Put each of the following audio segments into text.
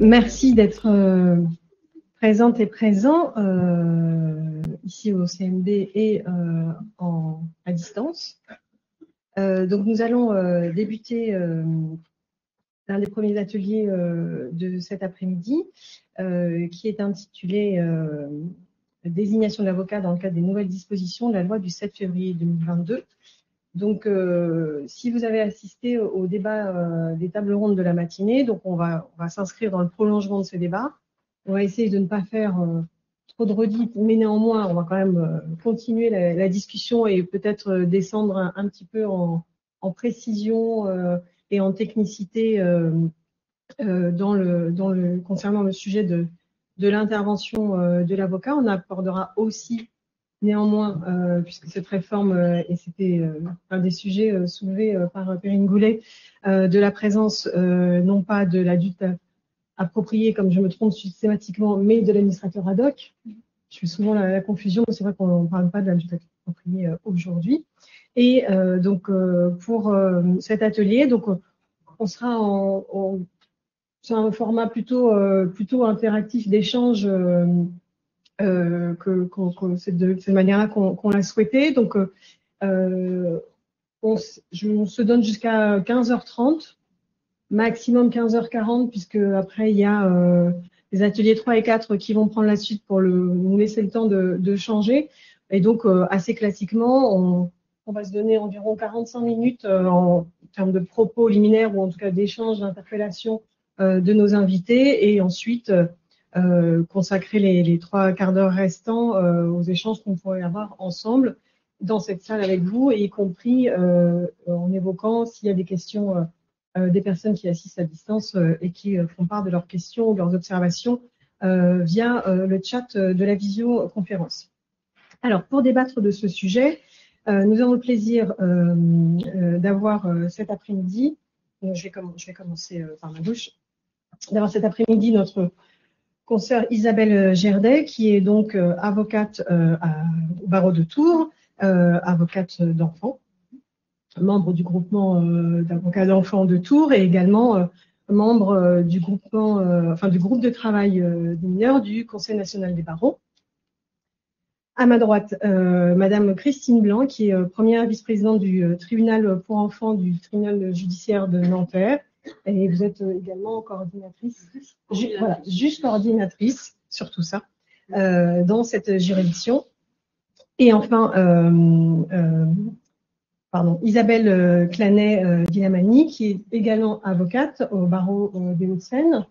Merci d'être présente et présent ici au CMB et à distance. Donc nous allons débuter l'un des premiers ateliers de cet après-midi qui est intitulé Désignation de l'avocat dans le cadre des nouvelles dispositions de la loi du 7 février 2022. Donc, si vous avez assisté au débat des tables rondes de la matinée, donc on va s'inscrire dans le prolongement de ce débat. On va essayer de ne pas faire trop de redites, mais néanmoins, on va quand même continuer la discussion et peut-être descendre un petit peu en précision et en technicité concernant le sujet de l'intervention de l'avocat. On abordera aussi néanmoins, puisque cette réforme, et c'était un des sujets soulevés par Perrine Goulet, de la présence non pas de l'adulte approprié, comme je me trompe systématiquement, mais de l'administrateur ad hoc. Je fais souvent la confusion, c'est vrai qu'on ne parle pas de l'adulte approprié aujourd'hui. Et donc, pour cet atelier, donc, on sera sur un format plutôt interactif d'échange. C'est de cette manière-là qu'on l'a souhaité. Donc, on se donne jusqu'à 15h30, maximum 15h40, puisque après, il y a les ateliers 3 et 4 qui vont prendre la suite pour nous laisser le temps de changer. Et donc, assez classiquement, on va se donner environ 45 minutes en termes de propos liminaires ou en tout cas d'échange, d'interpellation de nos invités, et ensuite consacrer les 3 quarts d'heure restants aux échanges qu'on pourrait avoir ensemble dans cette salle avec vous, y compris en évoquant s'il y a des questions des personnes qui assistent à distance et qui font part de leurs questions ou de leurs observations via le chat de la visioconférence. Alors, pour débattre de ce sujet, nous avons le plaisir d'avoir cet après-midi, je vais commencer par ma gauche, d'avoir cet après-midi notre consoeur Isabelle Gerdet, qui est donc avocate au barreau de Tours, avocate d'enfants, membre du groupement d'avocats d'enfants de Tours et également membre du groupement, du groupe de travail des mineurs du Conseil national des barreaux. À ma droite, Madame Christine Blanc, qui est première vice-présidente du tribunal pour enfants du tribunal judiciaire de Nanterre. Et vous êtes également coordinatrice, juste coordinatrice, surtout ça, dans cette juridiction. Et enfin, Isabelle Clanet-Guillamani, qui est également avocate au barreau des Hauts-de-Seine,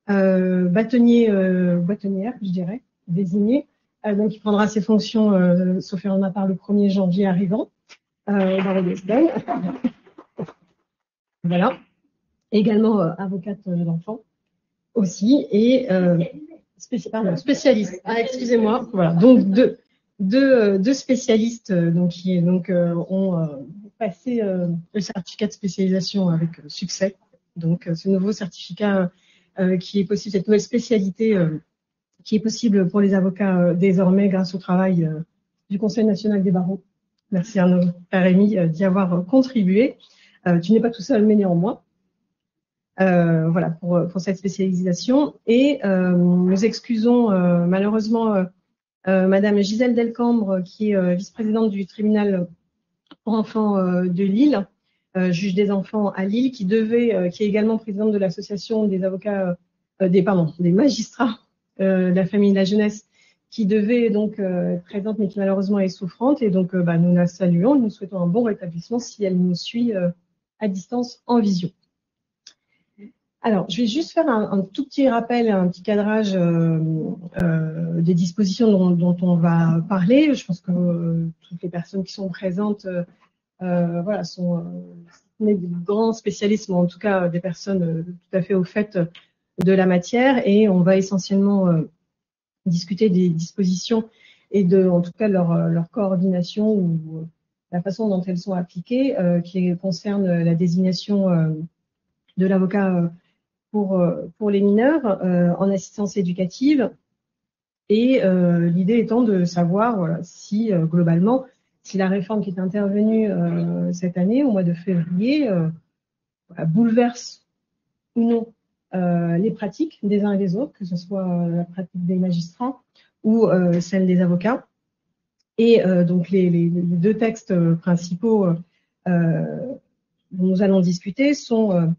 bâtonnière, je dirais, désignée, donc qui prendra ses fonctions, sauf erreur de ma part, le 1er janvier arrivant, au barreau des Hauts-de-Seine. Voilà. Également avocate d'enfants aussi, et spécialiste. Ah, excusez-moi. Voilà. Donc deux spécialistes qui ont passé le certificat de spécialisation avec succès. Donc ce nouveau certificat qui est possible, cette nouvelle spécialité qui est possible pour les avocats désormais grâce au travail du Conseil national des barreaux. Merci Arnaud Rémy d'y avoir contribué. Tu n'es pas tout seul, mais néanmoins. Voilà pour cette spécialisation. Et nous excusons malheureusement Madame Gisèle Delcambre, qui est vice-présidente du tribunal pour enfants de Lille, juge des enfants à Lille, qui est également présidente de l'association des avocats, des magistrats de la famille de la jeunesse, qui devait donc être présente, mais qui malheureusement est souffrante. Et donc nous la saluons, nous souhaitons un bon rétablissement si elle nous suit à distance en visio. Alors, je vais juste faire un tout petit rappel, un petit cadrage des dispositions dont on va parler. Je pense que toutes les personnes qui sont présentes sont des grands spécialistes, mais en tout cas des personnes tout à fait au fait de la matière. Et on va essentiellement discuter des dispositions et en tout cas leur coordination ou la façon dont elles sont appliquées, qui concerne la désignation de l'avocat pour les mineurs en assistance éducative, et l'idée étant de savoir si globalement, si la réforme qui est intervenue cette année, au mois de février, bouleverse ou non les pratiques des uns et des autres, que ce soit la pratique des magistrats ou celle des avocats. Et donc les deux textes principaux dont nous allons discuter sont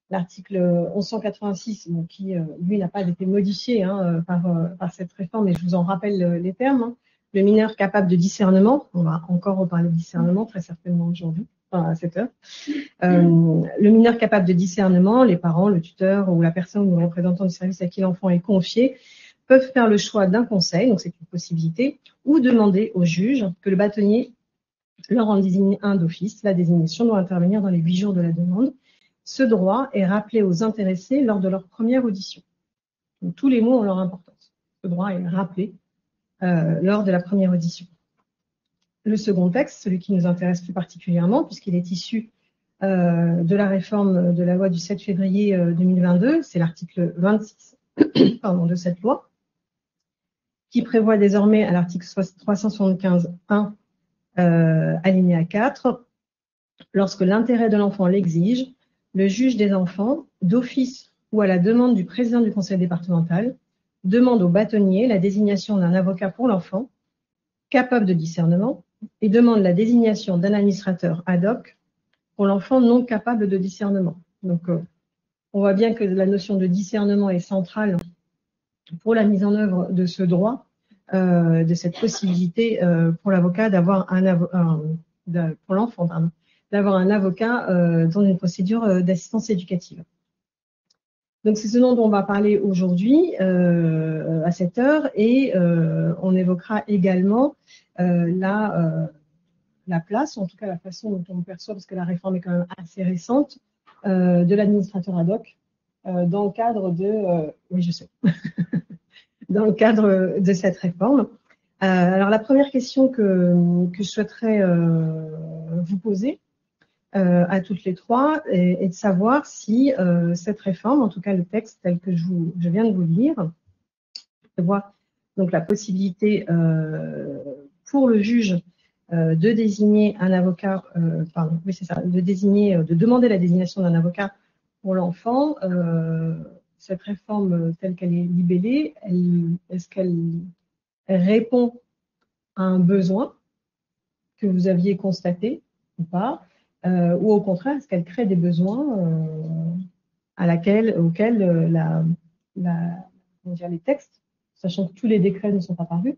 l'article 1186, donc qui, lui, n'a pas été modifié par cette réforme, et je vous en rappelle les termes. Hein. Le mineur capable de discernement, on va encore reparler de discernement très certainement aujourd'hui, enfin à cette heure. Le mineur capable de discernement, les parents, le tuteur ou la personne ou le représentant du service à qui l'enfant est confié peuvent faire le choix d'un conseil, donc c'est une possibilité, ou demander au juge que le bâtonnier leur en désigne un d'office. La désignation doit intervenir dans les 8 jours de la demande. Ce droit est rappelé aux intéressés lors de leur première audition. Donc, tous les mots ont leur importance. Ce droit est rappelé lors de la première audition. Le second texte, celui qui nous intéresse plus particulièrement, puisqu'il est issu de la réforme de la loi du 7 février 2022, c'est l'article 26 de cette loi, qui prévoit désormais à l'article 375.1 alinéa 4, lorsque l'intérêt de l'enfant l'exige, le juge des enfants, d'office ou à la demande du président du conseil départemental, demande au bâtonnier la désignation d'un avocat pour l'enfant, capable de discernement, et demande la désignation d'un administrateur ad hoc pour l'enfant non capable de discernement. Donc, on voit bien que la notion de discernement est centrale pour la mise en œuvre de ce droit, de cette possibilité pour l'avocat d'avoir pour l'enfant, d'avoir un avocat dans une procédure d'assistance éducative. Donc, c'est ce dont on va parler aujourd'hui à cette heure, et on évoquera également la place, en tout cas la façon dont on perçoit, parce que la réforme est quand même assez récente, de l'administrateur ad hoc dans le cadre de... oui, je sais. dans le cadre de cette réforme. Alors, la première question que je souhaiterais vous poser à toutes les trois est de savoir si cette réforme, en tout cas le texte tel que je viens de vous lire, prévoit donc la possibilité pour le juge de désigner un avocat, de demander la désignation d'un avocat pour l'enfant. Cette réforme telle qu'elle est libellée, est-ce qu'elle répond à un besoin que vous aviez constaté ou pas, ou au contraire, est-ce qu'elle crée des besoins auxquels les textes, sachant que tous les décrets ne sont pas parus,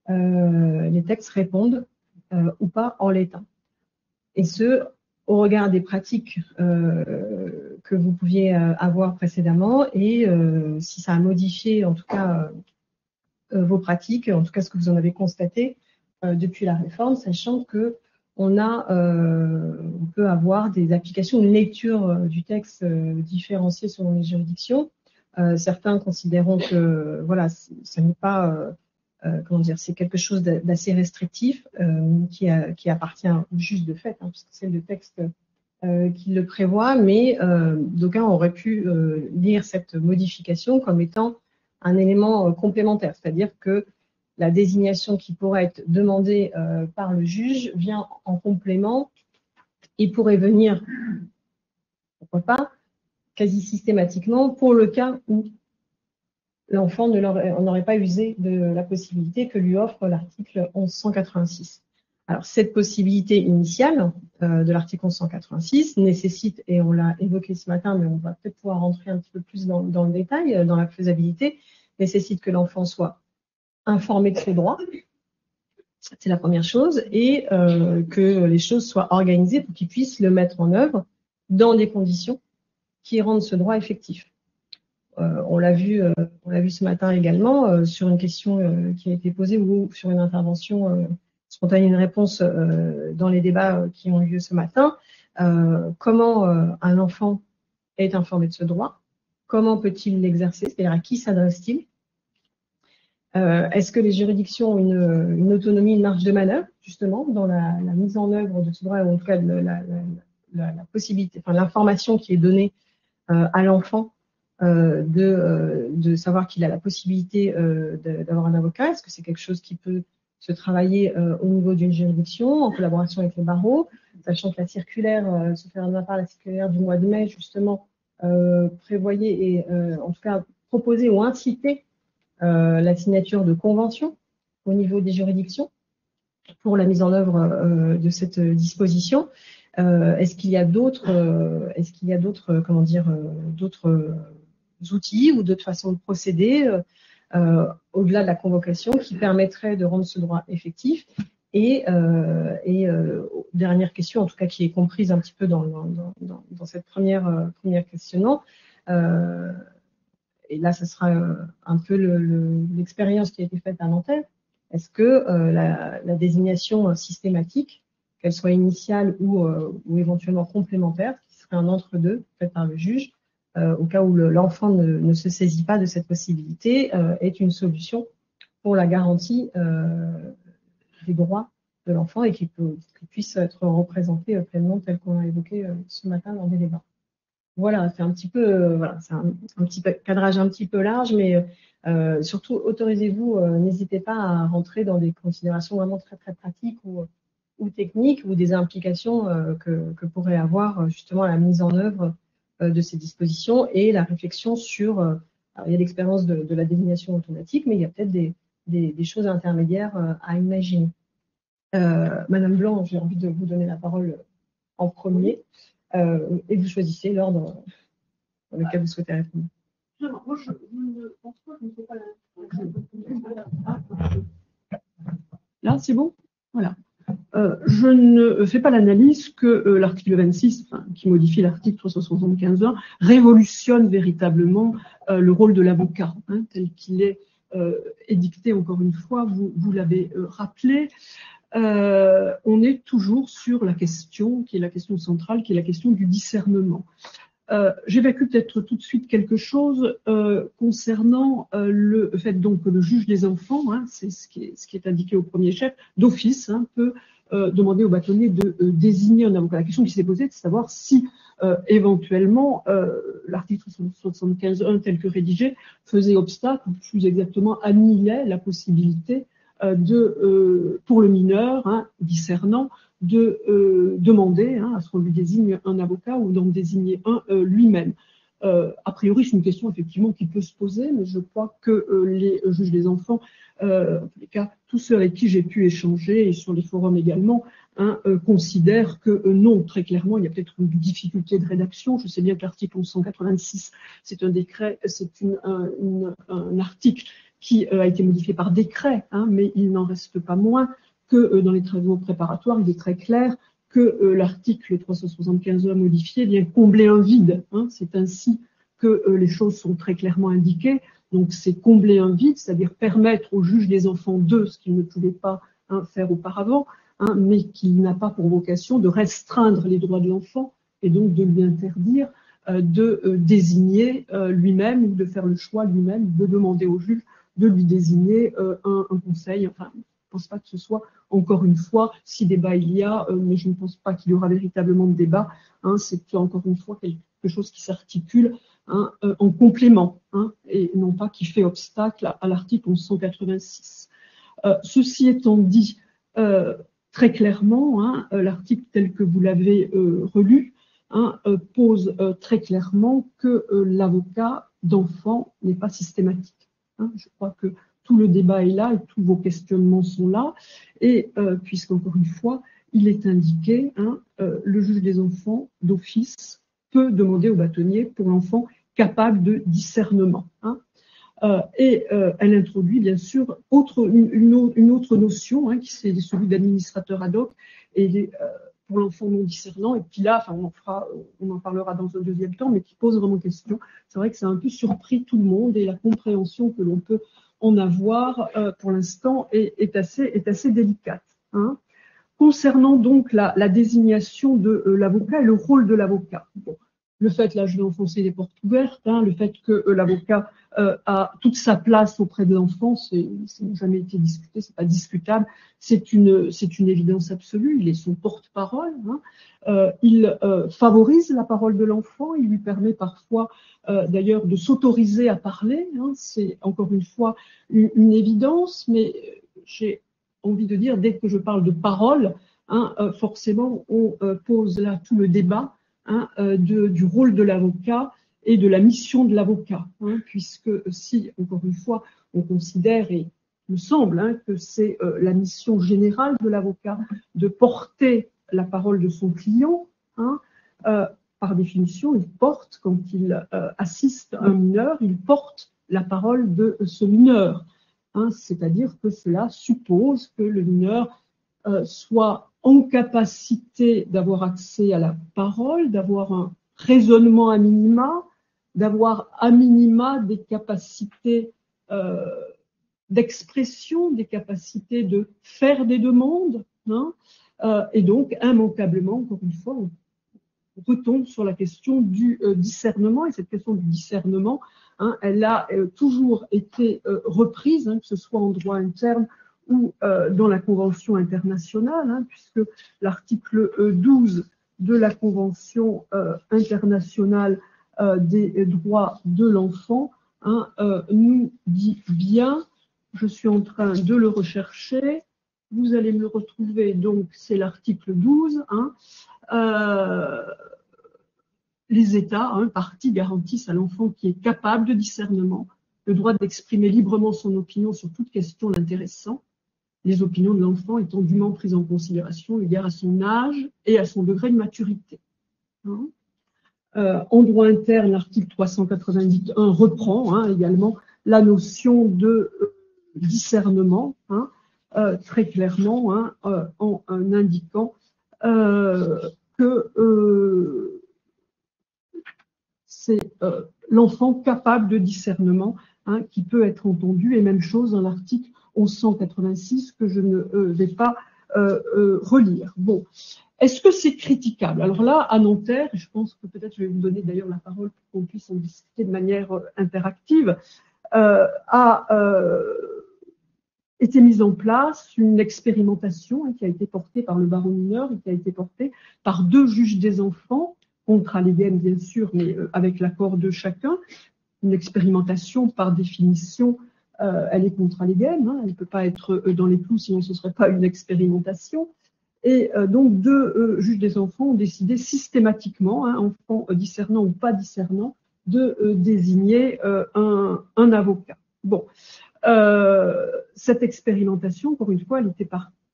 les textes répondent ou pas en l'état. Et ce, au regard des pratiques que vous pouviez avoir précédemment, et si ça a modifié en tout cas vos pratiques, en tout cas ce que vous en avez constaté depuis la réforme, sachant que on peut avoir des applications, une lecture du texte différenciée selon les juridictions. Certains considéreront que voilà, ça n'est pas c'est quelque chose d'assez restrictif qui appartient au juge de fait, puisque c'est le texte qui le prévoit, mais d'aucuns auraient pu lire cette modification comme étant un élément complémentaire, c'est-à-dire que la désignation qui pourrait être demandée par le juge vient en complément et pourrait venir, pourquoi pas, quasi systématiquement pour le cas où l'enfant n'aurait pas usé de la possibilité que lui offre l'article 1186. Alors, cette possibilité initiale de l'article 1186 nécessite, et on l'a évoqué ce matin, mais on va peut-être pouvoir rentrer un petit peu plus dans le détail, dans la faisabilité, nécessite que l'enfant soit informé de ses droits, c'est la première chose, et que les choses soient organisées pour qu'il puisse le mettre en œuvre dans des conditions qui rendent ce droit effectif. On l'a vu ce matin également sur une question qui a été posée ou sur une intervention spontanée, une réponse dans les débats qui ont eu lieu ce matin. Comment un enfant est informé de ce droit? Comment peut-il l'exercer? C'est-à-dire à qui s'adresse-t-il? Est-ce que les juridictions ont une autonomie, une marge de manœuvre, justement, dans la mise en œuvre de ce droit, ou en tout cas la possibilité, enfin l'information qui est donnée à l'enfant de savoir qu'il a la possibilité d'avoir un avocat? Est-ce que c'est quelque chose qui peut se travailler au niveau d'une juridiction, en collaboration avec les barreaux, sachant que la circulaire, se fait par la circulaire du mois de mai, justement, prévoyait et en tout cas proposait ou inciter la signature de conventions au niveau des juridictions pour la mise en œuvre de cette disposition. Est-ce qu'il y a d'autres, comment dire, d'autres outils ou d'autres façons de procéder au-delà de la convocation qui permettraient de rendre ce droit effectif? Et dernière question, en tout cas qui est comprise un petit peu dans cette première questionnement, et là ce sera un peu l'expérience qui a été faite à Nanterre. Est-ce que la désignation systématique, qu'elle soit initiale ou éventuellement complémentaire, qui serait un entre-deux fait par le juge, au cas où l'enfant ne se saisit pas de cette possibilité, est une solution pour la garantie des droits de l'enfant et qu'il puisse être représenté pleinement tel qu'on l'a évoqué ce matin dans des débats. Voilà, c'est un petit peu, voilà, c'est un petit cadrage un petit peu large, mais surtout autorisez-vous, n'hésitez pas à rentrer dans des considérations vraiment très très pratiques ou techniques ou des implications que pourrait avoir justement la mise en œuvre de ces dispositions et la réflexion sur, alors, il y a l'expérience de la désignation automatique, mais il y a peut-être des choses intermédiaires à imaginer. Madame Blanc, j'ai envie de vous donner la parole en premier et vous choisissez l'ordre dans lequel vous souhaitez répondre. Non, moi je ne pense pas que je ne sais pas là, c'est bon? Voilà. Je ne fais pas l'analyse que l'article 26, qui modifie l'article 375.1, révolutionne véritablement le rôle de l'avocat, tel qu'il est édicté, encore une fois, vous l'avez rappelé. On est toujours sur la question, qui est la question centrale, qui est la question du discernement. J'évacue peut-être tout de suite quelque chose concernant le fait donc que le juge des enfants, c'est ce qui est indiqué au premier chef, d'office, peut demander au bâtonnier de désigner un avocat. La question qui s'est posée, c'est de savoir si éventuellement l'article 75.1 tel que rédigé faisait obstacle, ou plus exactement annihilait la possibilité pour le mineur discernant de demander à ce qu'on lui désigne un avocat ou d'en désigner un lui-même. A priori, c'est une question effectivement qui peut se poser, mais je crois que les juges des enfants, en tous les cas, tous ceux avec qui j'ai pu échanger et sur les forums également, considèrent que non, très clairement, il y a peut-être une difficulté de rédaction. Je sais bien que l'article 1186, c'est un décret, c'est un article qui a été modifié par décret, mais il n'en reste pas moins que dans les travaux préparatoires, il est très clair que l'article 375 modifié vient combler un vide. C'est ainsi que les choses sont très clairement indiquées. Donc c'est combler un vide, c'est-à-dire permettre au juge des enfants de ce qu'il ne pouvait pas faire auparavant, mais qui n'a pas pour vocation de restreindre les droits de l'enfant et donc de lui interdire de désigner lui-même ou de faire le choix lui-même de demander au juge de lui désigner un conseil. Enfin, je ne pense pas que ce soit, encore une fois, si débat il y a, mais je ne pense pas qu'il y aura véritablement de débat. C'est encore une fois quelque chose qui s'articule en complément, et non pas qui fait obstacle à l'article 1186. Ceci étant dit, très clairement, l'article tel que vous l'avez relu pose très clairement que l'avocat d'enfant n'est pas systématique. Je crois que tout le débat est là et tous vos questionnements sont là. Et puisqu'encore une fois, il est indiqué, le juge des enfants d'office peut demander au bâtonnier pour l'enfant capable de discernement. Et elle introduit bien sûr une autre notion, qui c'est celui d'administrateur ad hoc, et pour l'enfant non discernant, et puis là, on en parlera dans un deuxième temps, mais qui pose vraiment question. C'est vrai que ça a un peu surpris tout le monde, et la compréhension que l'on peut en avoir pour l'instant est assez délicate. Concernant donc la désignation de l'avocat et le rôle de l'avocat. Bon, le fait, là je vais enfoncer les portes ouvertes, le fait que l'avocat a toute sa place auprès de l'enfant, ça n'a jamais été discuté, c'est pas discutable, c'est une évidence absolue, il est son porte-parole, il favorise la parole de l'enfant, il lui permet parfois d'ailleurs de s'autoriser à parler, c'est encore une fois une évidence, mais j'ai envie de dire, dès que je parle de parole, forcément on pose là tout le débat du rôle de l'avocat et de la mission de l'avocat, hein, puisque si, encore une fois, on considère, et il me semble hein, que c'est la mission générale de l'avocat de porter la parole de son client, hein, par définition, il porte, quand il assiste un mineur, il porte la parole de ce mineur. Hein, c'est-à-dire que cela suppose que le mineur soit en capacité d'avoir accès à la parole, d'avoir un raisonnement à minima, d'avoir à minima des capacités d'expression, des capacités de faire des demandes, hein, et donc immanquablement, encore une fois, on retombe sur la question du discernement, et cette question du discernement, hein, elle a toujours été reprise, hein, que ce soit en droit interne ou dans la Convention internationale, hein, puisque l'article 12 de la Convention internationale des droits de l'enfant hein, nous dit bien, je suis en train de le rechercher, vous allez me le retrouver, donc c'est l'article 12, hein, les États, hein, parties, garantissent à l'enfant qui est capable de discernement le droit d'exprimer librement son opinion sur toute question l'intéressant, les opinions de l'enfant étant dûment prises en considération eu égard à son âge et à son degré de maturité. Hein. En droit interne, l'article 398.1 reprend hein, également la notion de discernement, hein, très clairement, hein, en indiquant que c'est l'enfant capable de discernement hein, qui peut être entendu, et même chose dans l'article 1186 que je ne vais pas relire. Bon, est-ce que c'est critiquable? Alors là, à Nanterre, je pense que peut-être je vais vous donner d'ailleurs la parole pour qu'on puisse en discuter de manière interactive, a été mise en place une expérimentation hein, qui a été portée par le baron mineur et qui a été portée par 2 juges des enfants, contre alléguem bien sûr, mais avec l'accord de chacun. Une expérimentation, par définition, elle est contre alléguem, hein, elle ne peut pas être dans les clous, sinon ce ne serait pas une expérimentation. Et donc 2 juges des enfants ont décidé systématiquement, hein, enfants discernants ou pas discernants, de désigner un avocat. Bon, cette expérimentation, encore une fois, elle était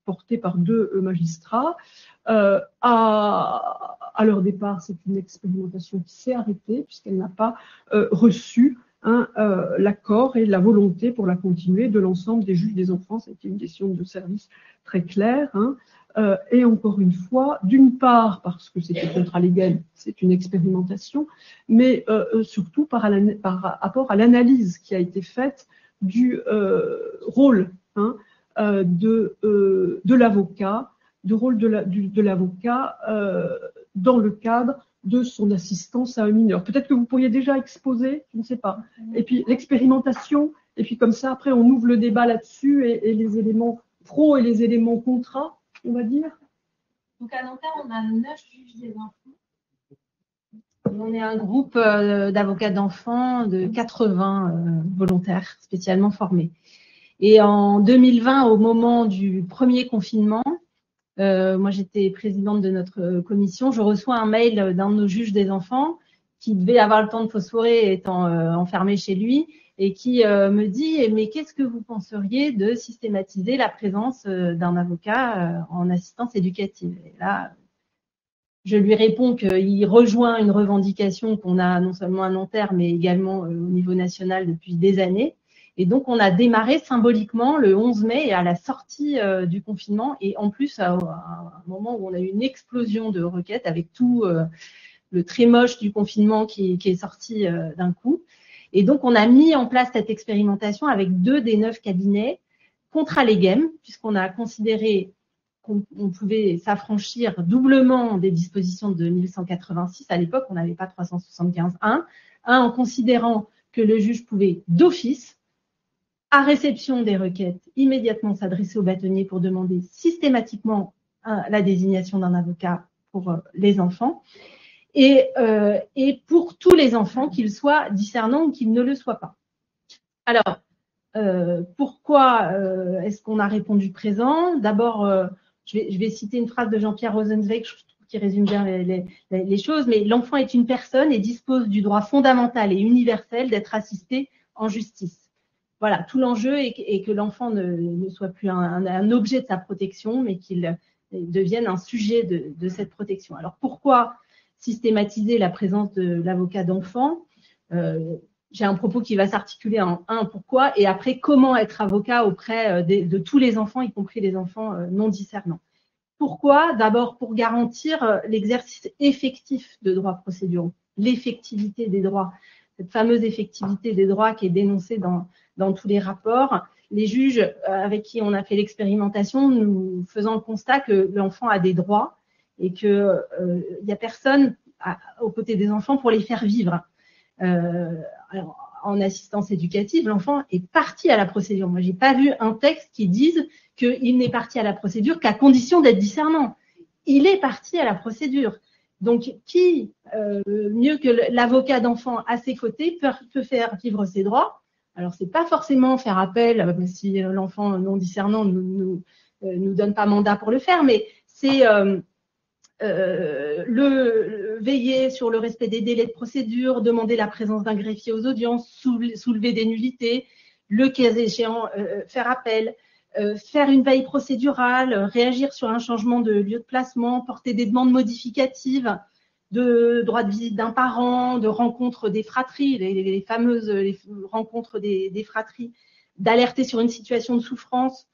portée par 2 magistrats. À leur départ, c'est une expérimentation qui s'est arrêtée puisqu'elle n'a pas reçu hein, l'accord et la volonté pour la continuer de l'ensemble des juges des enfants. C'était une décision de service très claire. Hein. Et encore une fois, d'une part parce que c'était contre alléguem, c'est une expérimentation, mais surtout par rapport à l'analyse qui a été faite du rôle hein, de l'avocat, du rôle de l'avocat dans le cadre de son assistance à un mineur. Peut-être que vous pourriez déjà exposer, je ne sais pas. Et puis l'expérimentation, et puis comme ça, après, on ouvre le débat là-dessus et les éléments pro et les éléments contra, on va dire. Donc à Nanterre, on a 9 juges des enfants. On est un groupe d'avocats d'enfants de 80 volontaires spécialement formés. Et en 2020, au moment du premier confinement, moi j'étais présidente de notre commission, je reçois un mail d'un de nos juges des enfants qui devait avoir le temps de phosphorer étant enfermé chez lui et qui me dit « Mais qu'est-ce que vous penseriez de systématiser la présence d'un avocat en assistance éducative ?» Et là, je lui réponds qu'il rejoint une revendication qu'on a non seulement à Nanterre, mais également au niveau national depuis des années. Et donc, on a démarré symboliquement le 11 mai à la sortie du confinement et en plus à un moment où on a eu une explosion de requêtes avec tout le très moche du confinement qui est sorti d'un coup. Et donc, on a mis en place cette expérimentation avec 2 des 9 cabinets contre alléguem, puisqu'on a considéré qu'on pouvait s'affranchir doublement des dispositions de 1186. À l'époque, on n'avait pas 375.1. En considérant que le juge pouvait d'office, à réception des requêtes, immédiatement s'adresser au bâtonnier pour demander systématiquement la désignation d'un avocat pour les enfants et pour tous les enfants, qu'ils soient discernants ou qu'ils ne le soient pas. Alors, pourquoi est-ce qu'on a répondu présent? D'abord, je vais citer une phrase de Jean-Pierre Rosenzweig, je trouve qui résume bien les choses, mais l'enfant est une personne et dispose du droit fondamental et universel d'être assisté en justice. Voilà, tout l'enjeu est que l'enfant ne soit plus un objet de sa protection, mais qu'il devienne un sujet de cette protection. Alors pourquoi systématiser la présence de l'avocat d'enfant? J'ai un propos qui va s'articuler en pourquoi, et après, comment être avocat auprès de tous les enfants, y compris les enfants non discernants. Pourquoi? D'abord, pour garantir l'exercice effectif de droits procéduraux, l'effectivité des droits, cette fameuse effectivité des droits qui est dénoncée dans tous les rapports. Les juges avec qui on a fait l'expérimentation, nous faisons le constat que l'enfant a des droits et qu'il n'y a personne aux côtés des enfants pour les faire vivre. Alors, en assistance éducative, l'enfant est parti à la procédure. Moi, j'ai pas vu un texte qui dise qu'il n'est parti à la procédure qu'à condition d'être discernant. Il est parti à la procédure. Donc, qui mieux que l'avocat d'enfant à ses côtés peut faire vivre ses droits? Alors, c'est pas forcément faire appel si l'enfant non discernant nous donne pas mandat pour le faire, mais c'est veiller sur le respect des délais de procédure, demander la présence d'un greffier aux audiences, soulever des nullités, le cas échéant, faire appel, faire une veille procédurale, réagir sur un changement de lieu de placement, porter des demandes modificatives de droit de visite d'un parent, de rencontre des fratries, les fameuses rencontres des fratries, d'alerter sur une situation de souffrance.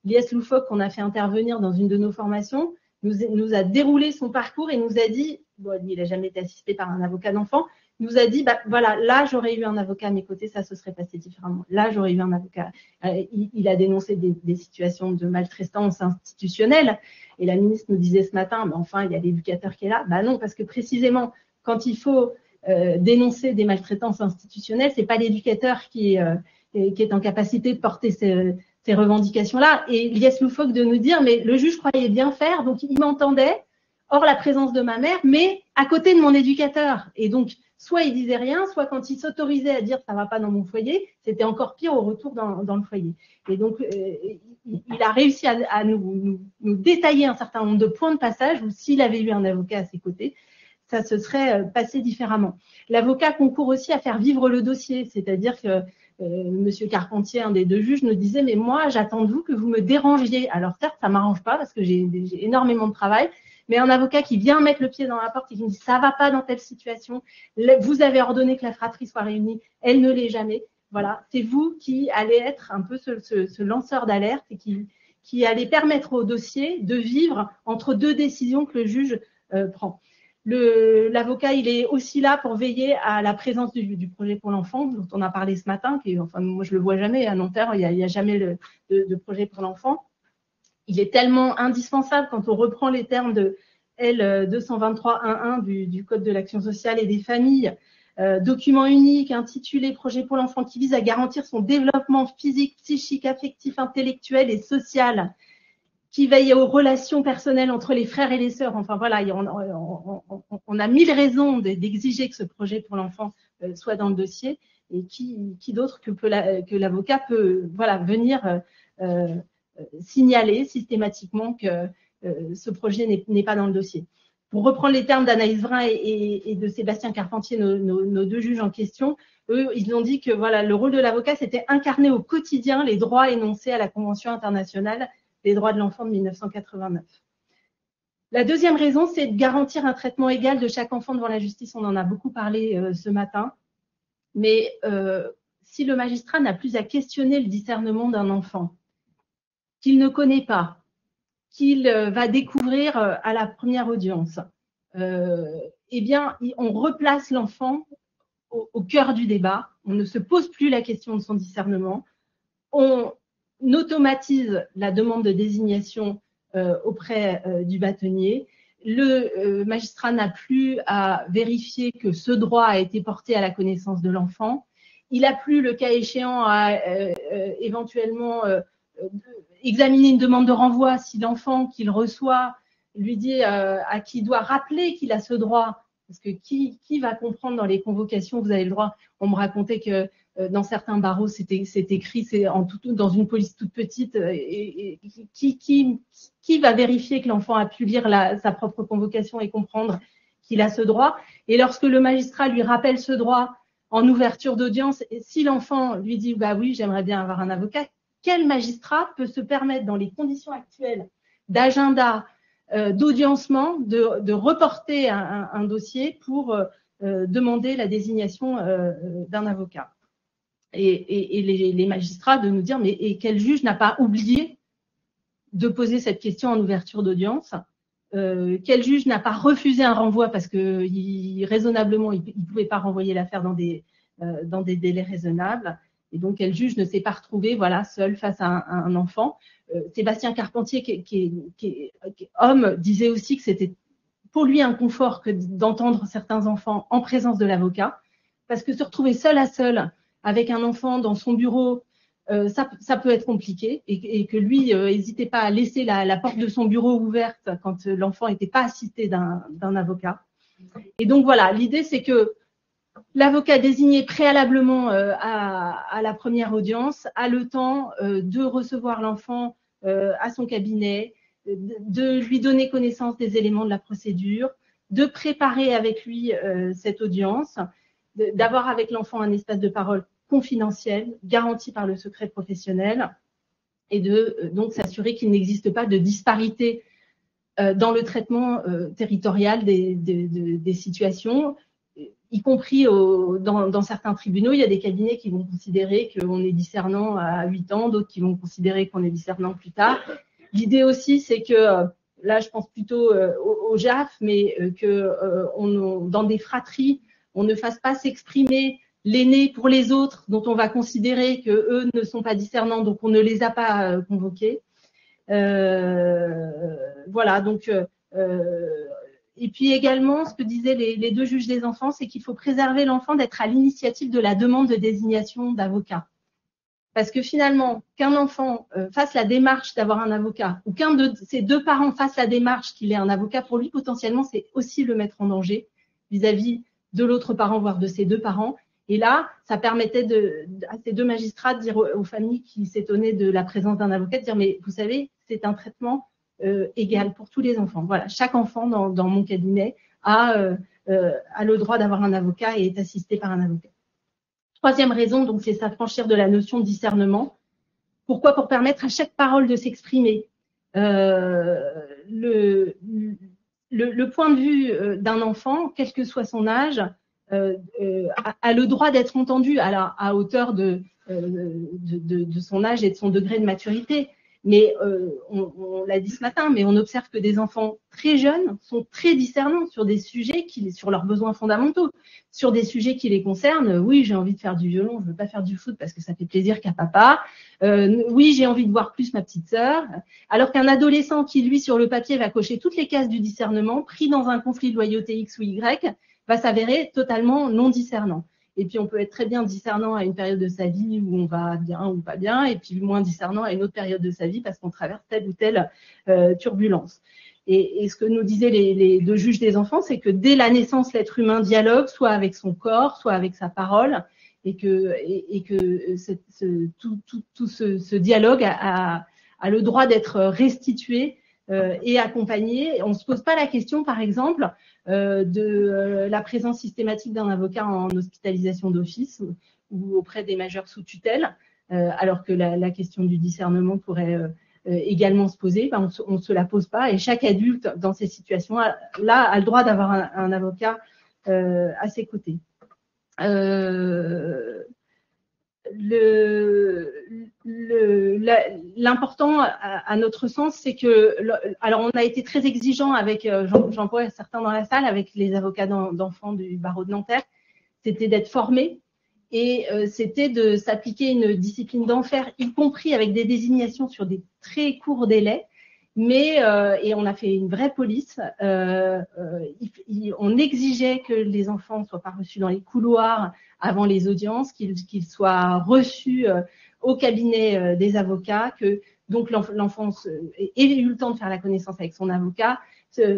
L'IS Loufoque, qu'on a fait intervenir dans une de nos formations, nous a déroulé son parcours et nous a dit, bon, il n'a jamais été assisté par un avocat d'enfant, nous a dit, bah, voilà, là, j'aurais eu un avocat à mes côtés, ça se serait passé différemment. Là, j'aurais eu un avocat. Il a dénoncé des situations de maltraitance institutionnelle. Et la ministre nous disait ce matin, mais enfin, il y a l'éducateur qui est là. Bah non, parce que précisément, quand il faut dénoncer des maltraitances institutionnelles, c'est pas l'éducateur qui est en capacité de porter ces revendications-là. Et l'IS Loufoque de nous dire, mais le juge croyait bien faire, donc il m'entendait, hors la présence de ma mère, mais à côté de mon éducateur. Et donc, soit il disait rien, soit quand il s'autorisait à dire ça va pas dans mon foyer, c'était encore pire au retour dans le foyer. Et donc, il a réussi à nous détailler un certain nombre de points de passage où s'il avait eu un avocat à ses côtés, ça se serait passé différemment. L'avocat concourt aussi à faire vivre le dossier, c'est-à-dire que Monsieur Carpentier, un des deux juges, nous disait, mais moi, j'attends de vous que vous me dérangiez. Alors certes, ça m'arrange pas parce que j'ai énormément de travail, mais un avocat qui vient mettre le pied dans la porte et qui me dit, ça va pas dans telle situation, vous avez ordonné que la fratrie soit réunie, elle ne l'est jamais. Voilà, c'est vous qui allez être un peu ce lanceur d'alerte et qui allez permettre au dossier de vivre entre deux décisions que le juge prend. L'avocat, il est aussi là pour veiller à la présence du projet pour l'enfant, dont on a parlé ce matin. Enfin, moi, je le vois jamais à Nanterre, il y a jamais de projet pour l'enfant. Il est tellement indispensable quand on reprend les termes de L223.1.1 du Code de l'action sociale et des familles, document unique intitulé Projet pour l'enfant qui vise à garantir son développement physique, psychique, affectif, intellectuel et social, qui veille aux relations personnelles entre les frères et les sœurs. Enfin voilà, on a mille raisons d'exiger que ce projet pour l'enfant soit dans le dossier. Et qui d'autre que l'avocat peut venir signaler systématiquement que ce projet n'est pas dans le dossier. Pour reprendre les termes d'Anaïs Vrin et de Sébastien Carpentier, nos deux juges en question, eux, ils ont dit que le rôle de l'avocat, c'était incarner au quotidien les droits énoncés à la Convention internationale des droits de l'enfant de 1989. La deuxième raison, c'est de garantir un traitement égal de chaque enfant devant la justice. On en a beaucoup parlé ce matin. Mais si le magistrat n'a plus à questionner le discernement d'un enfant, qu'il ne connaît pas, qu'il va découvrir à la première audience, eh bien, on replace l'enfant au cœur du débat. On ne se pose plus la question de son discernement. On automatise la demande de désignation auprès du bâtonnier. Le magistrat n'a plus à vérifier que ce droit a été porté à la connaissance de l'enfant. Il n'a plus, le cas échéant, à éventuellement examiner une demande de renvoi si l'enfant qu'il reçoit lui dit à qui doit rappeler qu'il a ce droit. Parce que qui va comprendre dans les convocations, vous avez le droit. On me racontait que dans certains barreaux, c'est écrit, c'est dans une police toute petite. Et qui va vérifier que l'enfant a pu lire sa propre convocation et comprendre qu'il a ce droit? Et lorsque le magistrat lui rappelle ce droit en ouverture d'audience, si l'enfant lui dit bah oui, j'aimerais bien avoir un avocat, quel magistrat peut se permettre dans les conditions actuelles d'agenda, d'audiencement, de reporter un dossier pour demander la désignation d'un avocat? Et les magistrats de nous dire mais quel juge n'a pas oublié de poser cette question en ouverture d'audience? Quel juge n'a pas refusé un renvoi parce que raisonnablement il ne pouvait pas renvoyer l'affaire dans des délais raisonnables? Et donc quel juge ne s'est pas retrouvé seul face à un enfant? Sébastien Carpentier, qui est homme, disait aussi que c'était pour lui un confort que d'entendre certains enfants en présence de l'avocat, parce que se retrouver seul à seul avec un enfant dans son bureau, ça peut être compliqué, et que lui n'hésitait pas à laisser la porte de son bureau ouverte quand l'enfant n'était pas assisté d'un avocat. Et donc voilà, l'idée c'est que l'avocat désigné préalablement à la première audience a le temps de recevoir l'enfant à son cabinet, de lui donner connaissance des éléments de la procédure, de préparer avec lui cette audience, d'avoir avec l'enfant un espace de parole confidentiel, garanti par le secret professionnel, et de donc s'assurer qu'il n'existe pas de disparité dans le traitement territorial des situations, y compris dans certains tribunaux. Il y a des cabinets qui vont considérer qu'on est discernant à 8 ans, d'autres qui vont considérer qu'on est discernant plus tard. L'idée aussi, c'est que, là je pense plutôt au JAF, mais que dans des fratries, on ne fasse pas s'exprimer l'aîné pour les autres, dont on va considérer qu'eux ne sont pas discernants, donc on ne les a pas convoqués. Voilà, donc... et puis également, ce que disaient les deux juges des enfants, c'est qu'il faut préserver l'enfant d'être à l'initiative de la demande de désignation d'avocat. Parce que finalement, qu'un enfant fasse la démarche d'avoir un avocat, ou qu'un de ses deux parents fasse la démarche qu'il ait un avocat, pour lui, potentiellement, c'est aussi le mettre en danger vis-à-vis de l'autre parent, voire de ses deux parents. Et là, ça permettait à ces deux magistrats de dire aux familles qui s'étonnaient de la présence d'un avocat, de dire mais vous savez, c'est un traitement égal pour tous les enfants. Voilà, chaque enfant dans mon cabinet a le droit d'avoir un avocat et est assisté par un avocat. Troisième raison, donc, c'est s'affranchir de la notion de discernement. Pourquoi? Pour permettre à chaque parole de s'exprimer. Le point de vue d'un enfant, quel que soit son âge, a le droit d'être entendu à hauteur de son âge et de son degré de maturité. Mais on l'a dit ce matin, mais on observe que des enfants très jeunes sont très discernants sur des sujets sur leurs besoins fondamentaux, sur des sujets qui les concernent. Oui, j'ai envie de faire du violon, je veux pas faire du foot parce que ça fait plaisir qu'à papa. Oui, j'ai envie de voir plus ma petite sœur. Alors qu'un adolescent qui, lui, sur le papier, va cocher toutes les cases du discernement, pris dans un conflit de loyauté X ou Y, va s'avérer totalement non discernant. Et puis, on peut être très bien discernant à une période de sa vie où on va bien ou pas bien, et puis moins discernant à une autre période de sa vie parce qu'on traverse telle ou telle turbulence. Et ce que nous disaient les deux juges des enfants, c'est que dès la naissance, l'être humain dialogue, soit avec son corps, soit avec sa parole, et que tout ce dialogue a le droit d'être restitué et accompagné. On ne se pose pas la question, par exemple, de la présence systématique d'un avocat en hospitalisation d'office ou auprès des majeurs sous tutelle, alors que la question du discernement pourrait également se poser. On ne se la pose pas, et chaque adulte dans ces situations-là a le droit d'avoir un avocat à ses côtés. L'important à notre sens, c'est que, alors on a été très exigeant avec, j'en vois certains dans la salle, avec les avocats d'enfants du barreau de Nanterre, c'était d'être formés et c'était de s'appliquer une discipline d'enfer, y compris avec des désignations sur des très courts délais. Mais et on a fait une vraie police. On exigeait que les enfants ne soient pas reçus dans les couloirs avant les audiences, qu'ils soient reçus au cabinet des avocats, que donc l'enfant ait eu le temps de faire la connaissance avec son avocat,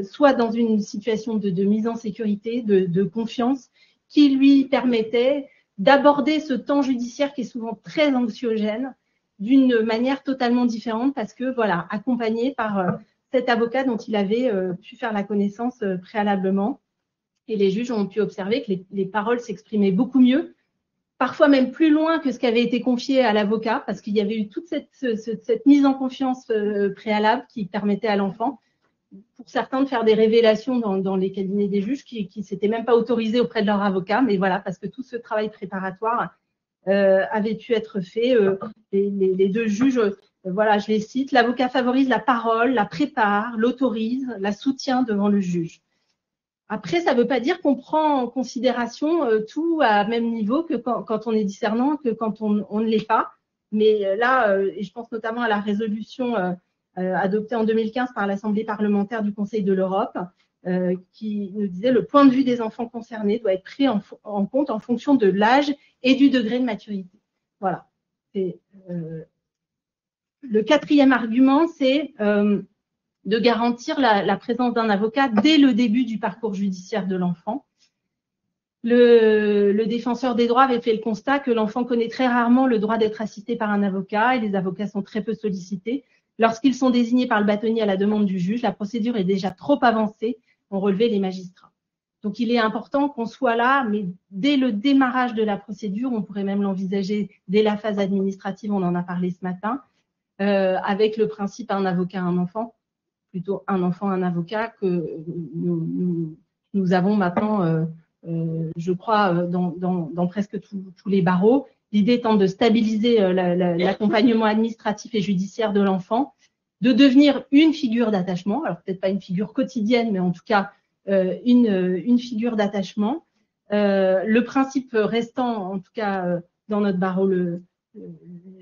soit dans une situation de mise en sécurité, de confiance, qui lui permettait d'aborder ce temps judiciaire qui est souvent très anxiogène d'une manière totalement différente parce que, voilà, accompagné par cet avocat dont il avait pu faire la connaissance préalablement. Et les juges ont pu observer que les paroles s'exprimaient beaucoup mieux, parfois même plus loin que ce qui avait été confié à l'avocat, parce qu'il y avait eu toute cette mise en confiance préalable qui permettait à l'enfant, pour certains, de faire des révélations dans les cabinets des juges qui ne s'étaient même pas autorisés auprès de leur avocat, mais voilà, parce que tout ce travail préparatoire avait pu être fait. Les deux juges, voilà, je les cite, l'avocat favorise la parole, la prépare, l'autorise, la soutient devant le juge. Après, ça ne veut pas dire qu'on prend en considération tout à même niveau que quand on est discernant, que quand on ne l'est pas. Mais là, et je pense notamment à la résolution adoptée en 2015 par l'Assemblée parlementaire du Conseil de l'Europe, qui nous disait le point de vue des enfants concernés doit être pris en compte en fonction de l'âge et du degré de maturité. Voilà. Le quatrième argument, c'est de garantir la présence d'un avocat dès le début du parcours judiciaire de l'enfant. Le défenseur des droits avait fait le constat que l'enfant connaît très rarement le droit d'être assisté par un avocat et les avocats sont très peu sollicités. Lorsqu'ils sont désignés par le bâtonnier à la demande du juge, la procédure est déjà trop avancée, ont relevé les magistrats. Donc, il est important qu'on soit là, mais dès le démarrage de la procédure, on pourrait même l'envisager dès la phase administrative, on en a parlé ce matin, avec le principe un avocat, un enfant, plutôt un enfant, un avocat, que nous avons maintenant, je crois, dans presque tous les barreaux. L'idée étant de stabiliser l'accompagnement administratif et judiciaire de l'enfant, de devenir une figure d'attachement, alors peut-être pas une figure quotidienne, mais en tout cas une figure d'attachement. Le principe restant, en tout cas dans notre barreau, le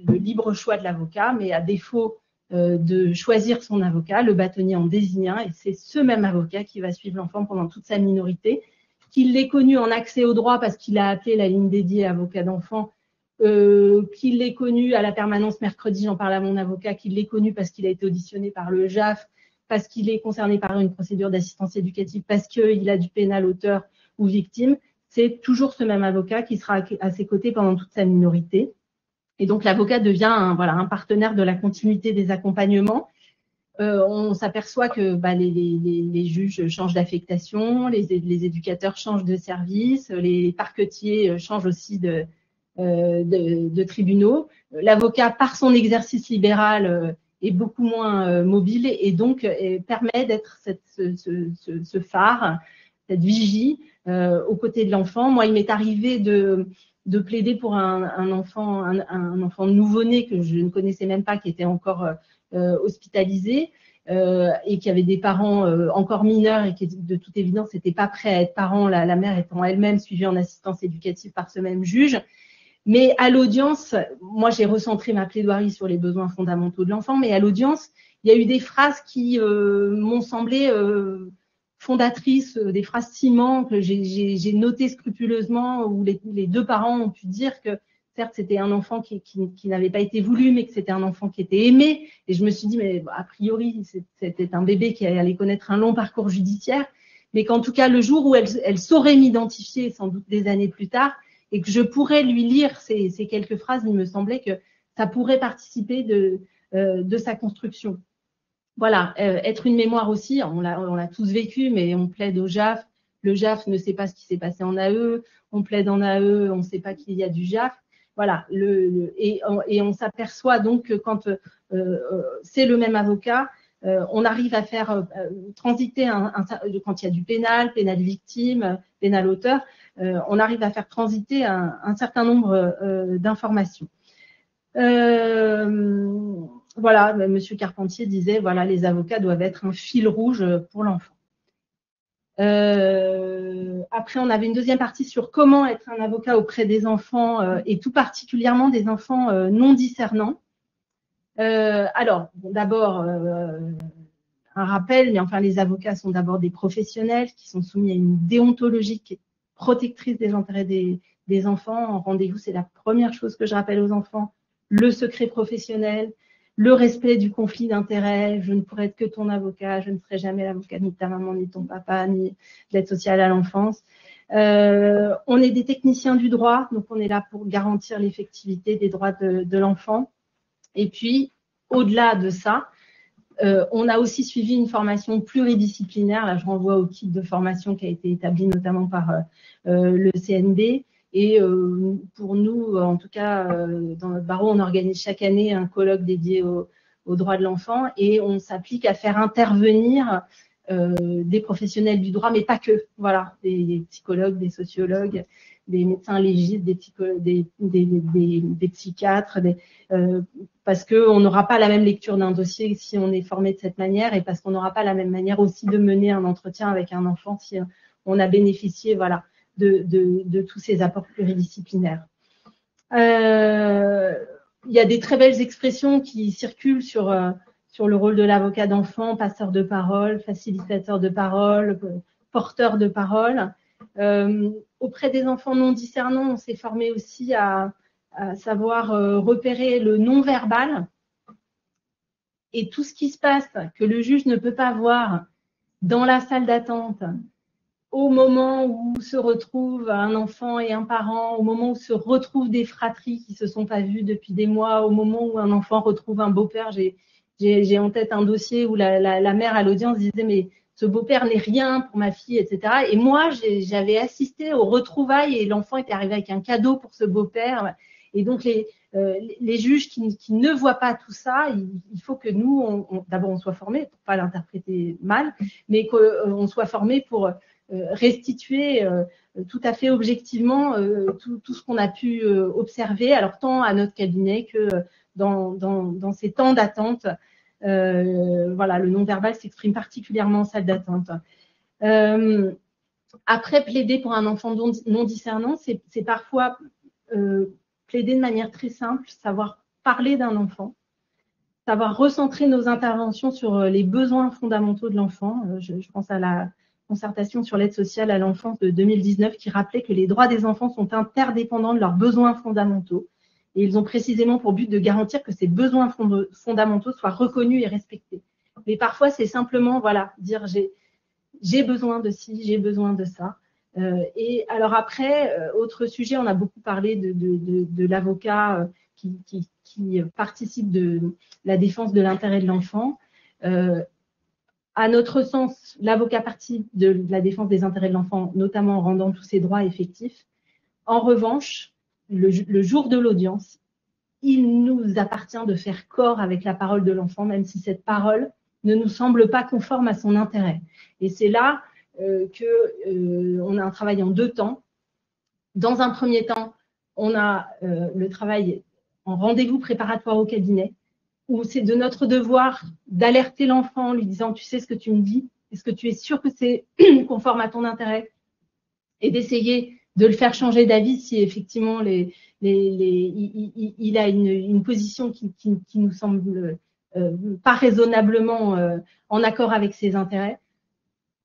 libre choix de l'avocat, mais à défaut de choisir son avocat, le bâtonnier en désigne un, et c'est ce même avocat qui va suivre l'enfant pendant toute sa minorité, qu'il l'ait connu en accès au droit parce qu'il a appelé la ligne dédiée avocat d'enfant, qu'il l'ait connu à la permanence mercredi, j'en parle à mon avocat, qu'il l'ait connu parce qu'il a été auditionné par le JAF, parce qu'il est concerné par une procédure d'assistance éducative, parce qu'il a du pénal auteur ou victime, c'est toujours ce même avocat qui sera à ses côtés pendant toute sa minorité. Et donc, l'avocat devient un partenaire de la continuité des accompagnements. On s'aperçoit que les juges changent d'affectation, les éducateurs changent de service, les parquetiers changent aussi de tribunaux. L'avocat, par son exercice libéral, est beaucoup moins mobile et donc permet d'être ce phare, cette vigie aux côtés de l'enfant. Moi, il m'est arrivé de plaider pour un enfant nouveau-né que je ne connaissais même pas, qui était encore hospitalisé et qui avait des parents encore mineurs et qui, de toute évidence, n'étaient pas prêts à être parents, la mère étant elle-même suivie en assistance éducative par ce même juge. Mais à l'audience, moi j'ai recentré ma plaidoirie sur les besoins fondamentaux de l'enfant, mais à l'audience, il y a eu des phrases qui m'ont semblé fondatrices, des phrases ciment que j'ai notées scrupuleusement, où les deux parents ont pu dire que certes c'était un enfant qui n'avait pas été voulu, mais que c'était un enfant qui était aimé. Et je me suis dit, mais a priori c'était un bébé qui allait connaître un long parcours judiciaire, mais qu'en tout cas le jour où elle saurait m'identifier, sans doute des années plus tard, et que je pourrais lui lire ces quelques phrases, il me semblait que ça pourrait participer de sa construction. Voilà, être une mémoire aussi, on l'a tous vécu, mais on plaide au JAF, le JAF ne sait pas ce qui s'est passé en AE, on plaide en AE, on ne sait pas qu'il y a du JAF. Voilà, et on s'aperçoit donc que quand c'est le même avocat, on arrive à faire transiter, quand il y a du pénal victime, pénal auteur, on arrive à faire transiter un certain nombre d'informations. Voilà, Monsieur Carpentier disait, voilà, les avocats doivent être un fil rouge pour l'enfant. Après, on avait une deuxième partie sur comment être un avocat auprès des enfants et tout particulièrement des enfants non discernants. Alors, bon, d'abord, un rappel, mais enfin, les avocats sont d'abord des professionnels qui sont soumis à une déontologie qui est protectrice des intérêts des enfants. En rendez-vous, c'est la première chose que je rappelle aux enfants, le secret professionnel, le respect du conflit d'intérêts. Je ne pourrais être que ton avocat, je ne serai jamais l'avocat ni de ta maman, ni de ton papa, ni de l'aide sociale à l'enfance. On est des techniciens du droit, donc on est là pour garantir l'effectivité des droits de l'enfant. Et puis, au-delà de ça, on a aussi suivi une formation pluridisciplinaire. Là, je renvoie au kit de formation qui a été établi notamment par le CNB. Et pour nous, en tout cas, dans notre barreau, on organise chaque année un colloque dédié aux droits de l'enfant et on s'applique à faire intervenir des professionnels du droit, mais pas que. Voilà, des psychologues, des sociologues, des médecins légistes, des psychiatres, parce qu'on n'aura pas la même lecture d'un dossier si on est formé de cette manière et parce qu'on n'aura pas la même manière aussi de mener un entretien avec un enfant si on a bénéficié, voilà, de tous ces apports pluridisciplinaires. Il y a des très belles expressions qui circulent sur le rôle de l'avocat d'enfant, passeur de parole, facilitateur de parole, porteur de parole. Auprès des enfants non discernants, on s'est formé aussi à savoir repérer le non-verbal et tout ce qui se passe que le juge ne peut pas voir dans la salle d'attente au moment où se retrouvent un enfant et un parent, au moment où se retrouvent des fratries qui ne se sont pas vues depuis des mois, au moment où un enfant retrouve un beau-père. J'ai en tête un dossier où la mère à l'audience disait « mais ce beau-père n'est rien pour ma fille, etc. » Et moi, j'avais assisté aux retrouvailles et l'enfant était arrivé avec un cadeau pour ce beau-père. Et donc, les juges qui ne voient pas tout ça, il faut que nous, d'abord, on soit formés pour ne pas l'interpréter mal, mais qu'on soit formés pour restituer tout à fait objectivement tout ce qu'on a pu observer, alors tant à notre cabinet que dans ces temps d'attente. Voilà, le non-verbal s'exprime particulièrement en salle d'attente. Après, plaider pour un enfant non discernant, c'est parfois plaider de manière très simple, savoir parler d'un enfant, savoir recentrer nos interventions sur les besoins fondamentaux de l'enfant. Je pense à la concertation sur l'aide sociale à l'enfance de 2019 qui rappelait que les droits des enfants sont interdépendants de leurs besoins fondamentaux. Et ils ont précisément pour but de garantir que ces besoins fondamentaux soient reconnus et respectés. Mais parfois, c'est simplement, voilà, dire j'ai besoin de ci, j'ai besoin de ça. Et alors après, autre sujet, on a beaucoup parlé de l'avocat qui participe de la défense de l'intérêt de l'enfant. À notre sens, l'avocat participe de la défense des intérêts de l'enfant, notamment en rendant tous ses droits effectifs. En revanche, le jour de l'audience, il nous appartient de faire corps avec la parole de l'enfant, même si cette parole ne nous semble pas conforme à son intérêt. Et c'est là qu'on a un travail en deux temps. Dans un premier temps, on a le travail en rendez-vous préparatoire au cabinet, où c'est de notre devoir d'alerter l'enfant en lui disant « tu sais ce que tu me dis, est-ce que tu es sûr que c'est conforme à ton intérêt ?» et d'essayer de le faire changer d'avis si effectivement il a une position qui nous semble pas raisonnablement en accord avec ses intérêts.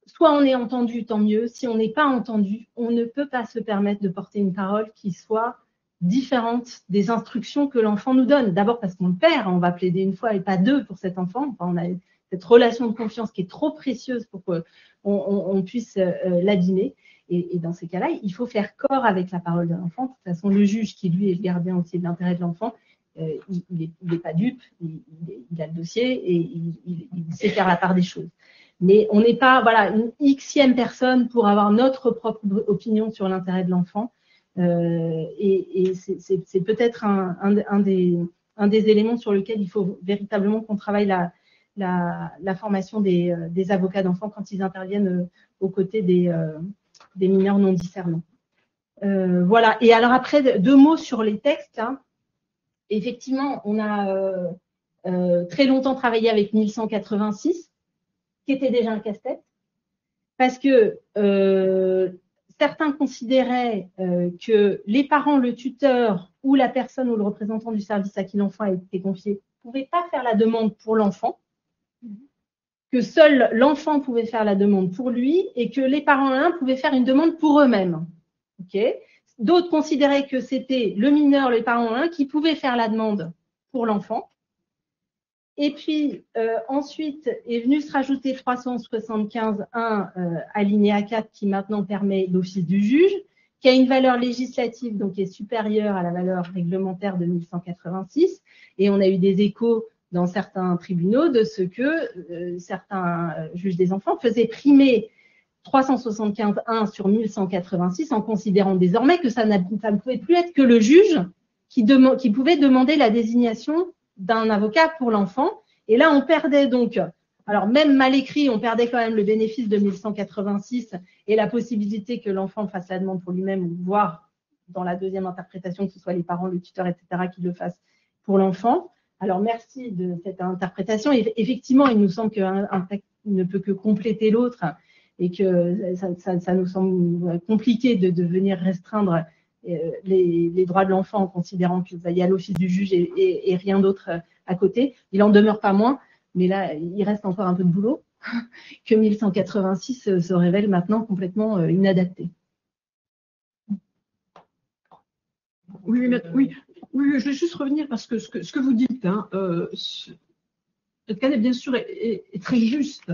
Soit on est entendu, tant mieux. Si on n'est pas entendu, on ne peut pas se permettre de porter une parole qui soit différente des instructions que l'enfant nous donne. D'abord parce qu'on le perd, on va plaider une fois et pas deux pour cet enfant. Enfin, on a cette relation de confiance qui est trop précieuse pour qu'on puisse l'abîmer. Et dans ces cas-là, il faut faire corps avec la parole de l'enfant. De toute façon, le juge, qui lui est le gardien aussi de l'intérêt de l'enfant, il n'est pas dupe, il a le dossier et il sait faire la part des choses. Mais on n'est pas une xème personne pour avoir notre propre opinion sur l'intérêt de l'enfant. Et c'est peut-être un des éléments sur lesquels il faut véritablement qu'on travaille la formation des avocats d'enfants quand ils interviennent aux côtés des mineurs non discernants. Voilà. Et alors après, deux mots sur les textes. Hein. Effectivement, on a très longtemps travaillé avec 1186, qui était déjà un casse-tête, parce que certains considéraient que les parents, le tuteur ou la personne ou le représentant du service à qui l'enfant a été confié ne pouvaient pas faire la demande pour l'enfant, que seul l'enfant pouvait faire la demande pour lui et que les parents pouvaient faire une demande pour eux-mêmes. Okay. D'autres considéraient que c'était le mineur, les parents qui pouvaient faire la demande pour l'enfant. Et puis, ensuite, est venu se rajouter 375.1 alinéa 4 qui maintenant permet l'office du juge, qui a une valeur législative, donc qui est supérieure à la valeur réglementaire de 1186. Et on a eu des échos dans certains tribunaux de ce que certains juges des enfants faisaient primer 375.1 sur 1186 en considérant désormais que ça ne pouvait plus être que le juge qui pouvait demander la désignation d'un avocat pour l'enfant. Et là, on perdait donc, alors même mal écrit, on perdait quand même le bénéfice de 1186 et la possibilité que l'enfant fasse la demande pour lui-même, voire dans la deuxième interprétation, que ce soit les parents, le tuteur, etc., qui le fassent pour l'enfant. Alors, merci de cette interprétation. Et effectivement, il nous semble qu'un texte ne peut que compléter l'autre et que ça nous semble compliqué de venir restreindre les droits de l'enfant en considérant qu'il y a l'office du juge et rien d'autre à côté. Il en demeure pas moins, mais là, il reste encore un peu de boulot, que 1186 se révèle maintenant complètement inadapté. Oui, je vais juste revenir parce que ce que vous dites, cette canette, bien sûr, est très juste,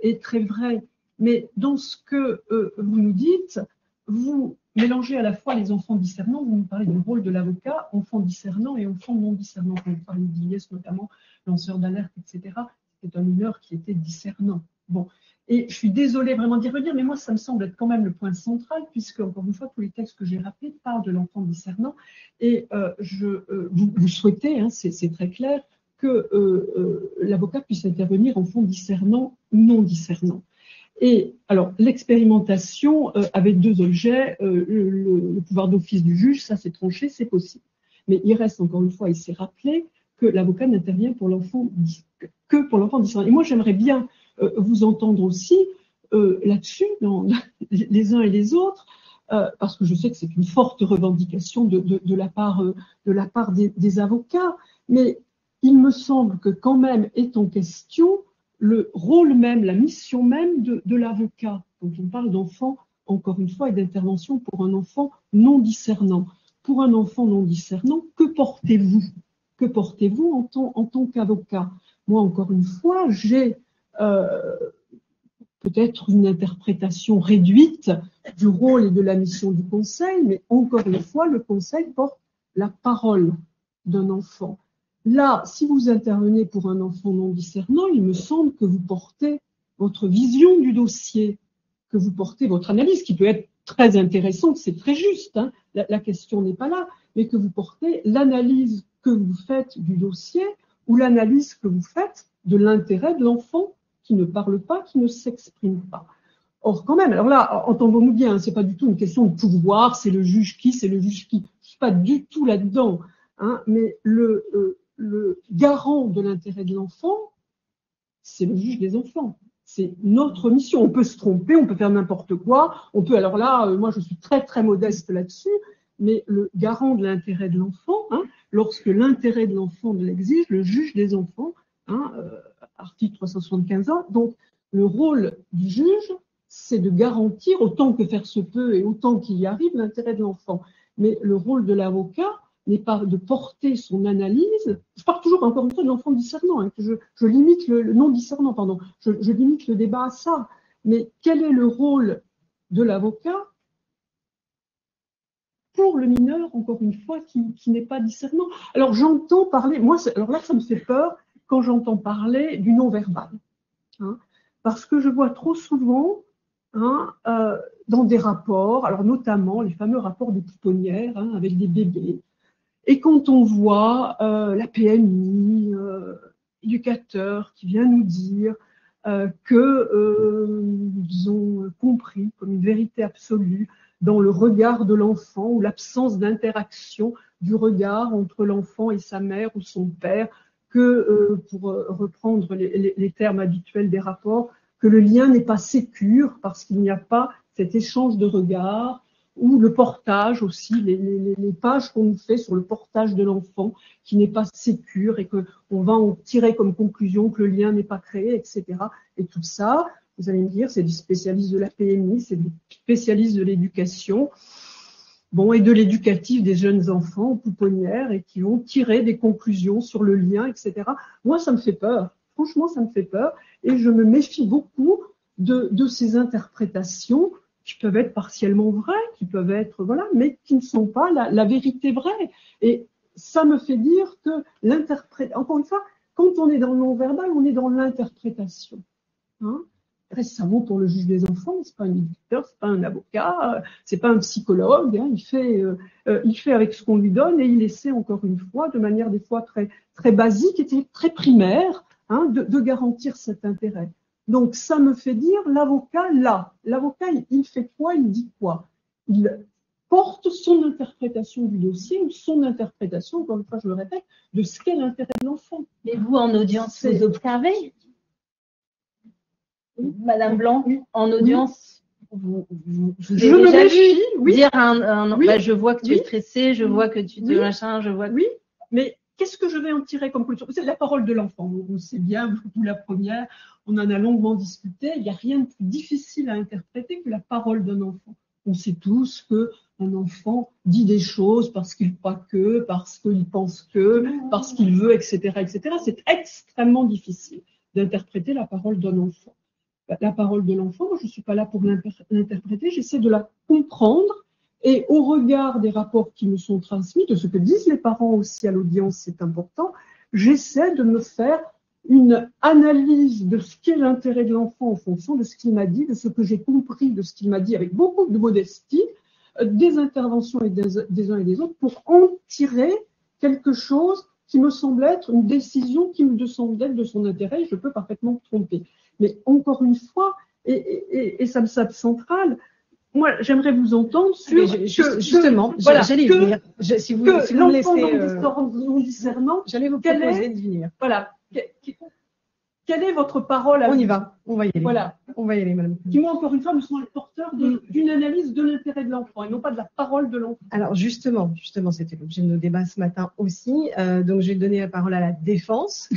et très vrai. Mais dans ce que vous nous dites, vous mélangez à la fois les enfants discernants, vous nous parlez du rôle de l'avocat, enfants discernants et enfants non discernants. Quand vous parlez d'IS, notamment lanceur d'alerte, etc., c'est un mineur qui était discernant. Bon. Et je suis désolée vraiment d'y revenir, mais moi, ça me semble être quand même le point central, puisque, encore une fois, tous les textes que j'ai rappelés parlent de l'enfant discernant. Et vous souhaitez, c'est très clair, que l'avocat puisse intervenir enfant discernant, non discernant. Et alors, l'expérimentation avec deux objets, le pouvoir d'office du juge, ça c'est tranché, c'est possible. Mais il reste encore une fois, il s'est rappelé que l'avocat n'intervient pour l'enfant que pour l'enfant discernant. Et moi, j'aimerais bien vous entendre aussi là-dessus, les uns et les autres, parce que je sais que c'est une forte revendication de la part des avocats, mais il me semble que quand même est en question le rôle même, la mission même de l'avocat. Donc on parle d'enfant, encore une fois, et d'intervention pour un enfant non discernant. Pour un enfant non discernant, que portez-vous? Que portez-vous en tant qu'avocat? Moi, encore une fois, j'ai peut-être une interprétation réduite du rôle et de la mission du conseil, mais encore une fois, le conseil porte la parole d'un enfant. Là, si vous intervenez pour un enfant non discernant, il me semble que vous portez votre vision du dossier, que vous portez votre analyse, qui peut être très intéressante, c'est très juste, la question n'est pas là, mais que vous portez l'analyse que vous faites du dossier ou l'analyse que vous faites de l'intérêt de l'enfant qui ne parle pas, qui ne s'exprime pas. Or, quand même, alors là, entendons-nous bien, c'est pas du tout une question de pouvoir, c'est le juge qui, c'est le juge qui. Je suis pas du tout là-dedans, mais le garant de l'intérêt de l'enfant, c'est le juge des enfants. C'est notre mission. On peut se tromper, on peut faire n'importe quoi, on peut. Alors là, moi, je suis très très modeste là-dessus, mais le garant de l'intérêt de l'enfant, lorsque l'intérêt de l'enfant l'exige, le juge des enfants, article 375A. Donc, le rôle du juge, c'est de garantir autant que faire se peut et autant qu'il y arrive l'intérêt de l'enfant. Mais le rôle de l'avocat n'est pas de porter son analyse. Je parle toujours encore une fois de l'enfant discernant, que je limite le non discernant, pardon. Je limite le débat à ça. Mais quel est le rôle de l'avocat pour le mineur, encore une fois, qui n'est pas discernant? Alors j'entends parler, moi, alors là, ça me fait peur quand j'entends parler du non-verbal, parce que je vois trop souvent dans des rapports, alors notamment les fameux rapports de pouponnières avec des bébés. Et quand on voit la PMI, éducateur qui vient nous dire qu'ils ont compris comme une vérité absolue dans le regard de l'enfant ou l'absence d'interaction du regard entre l'enfant et sa mère ou son père, que, pour reprendre les termes habituels des rapports, que le lien n'est pas sécure parce qu'il n'y a pas cet échange de regards, ou le portage aussi, les pages qu'on nous fait sur le portage de l'enfant qui n'est pas sécure et qu'on va en tirer comme conclusion que le lien n'est pas créé, etc. Et tout ça, vous allez me dire, c'est des spécialistes de la PMI, c'est des spécialistes de l'éducation. bon, et de l'éducatif des jeunes enfants pouponnières et qui ont tiré des conclusions sur le lien, etc. Moi, ça me fait peur. Franchement, ça me fait peur et je me méfie beaucoup de ces interprétations qui peuvent être partiellement vraies, qui peuvent être, voilà, mais qui ne sont pas la vérité vraie. Et ça me fait dire que encore une fois, quand on est dans le non-verbal, on est dans l'interprétation. Hein. Récemment, pour le juge des enfants, c'est pas un éducateur, c'est pas un avocat, c'est pas un psychologue. Hein, il fait avec ce qu'on lui donne et il essaie encore une fois, de manière des fois très très basique et très primaire, hein, de garantir cet intérêt. Donc ça me fait dire l'avocat il fait quoi, il dit quoi, il porte son interprétation du dossier ou son interprétation, encore une fois je le répète, de ce qu'est l'intérêt de l'enfant. Et vous, en audience, vous observez? Madame Blanc, en audience, vous je me méfie, oui. Dire oui. Bah, je vois que tu es stressé, je vois que tu te machin, je vois que... Oui, mais qu'est-ce que je vais en tirer comme conclusion? C'est la parole de l'enfant. On sait bien, vous la première, on en a longuement discuté. Il n'y a rien de plus difficile à interpréter que la parole d'un enfant. On sait tous qu'un enfant dit des choses parce qu'il croit que, parce qu'il pense que, parce qu'il veut, etc., etc. C'est extrêmement difficile d'interpréter la parole d'un enfant. La parole de l'enfant, moi, je ne suis pas là pour l'interpréter, j'essaie de la comprendre et au regard des rapports qui me sont transmis, de ce que disent les parents aussi à l'audience, c'est important, j'essaie de me faire une analyse de ce qu'est l'intérêt de l'enfant en fonction de ce qu'il m'a dit, de ce que j'ai compris de ce qu'il m'a dit avec beaucoup de modestie, des interventions et des uns et des autres pour en tirer quelque chose qui me semble être une décision qui me semble être de son intérêt, je peux parfaitement me tromper. Mais encore une fois, et ça me semble central, moi j'aimerais vous entendre sur justement, j'allais venir. Si vous me laissez non discernant, j'allais vous proposer de venir. Voilà. Quelle est votre parole à On y va, on va y aller. Voilà. On va y aller, madame. Qui, moi, encore une fois, me semble porteur d'une analyse de l'intérêt de l'enfant et non pas de la parole de l'enfant. Alors, justement, c'était l'objet de nos débats ce matin aussi. Donc, je vais donner la parole à la défense,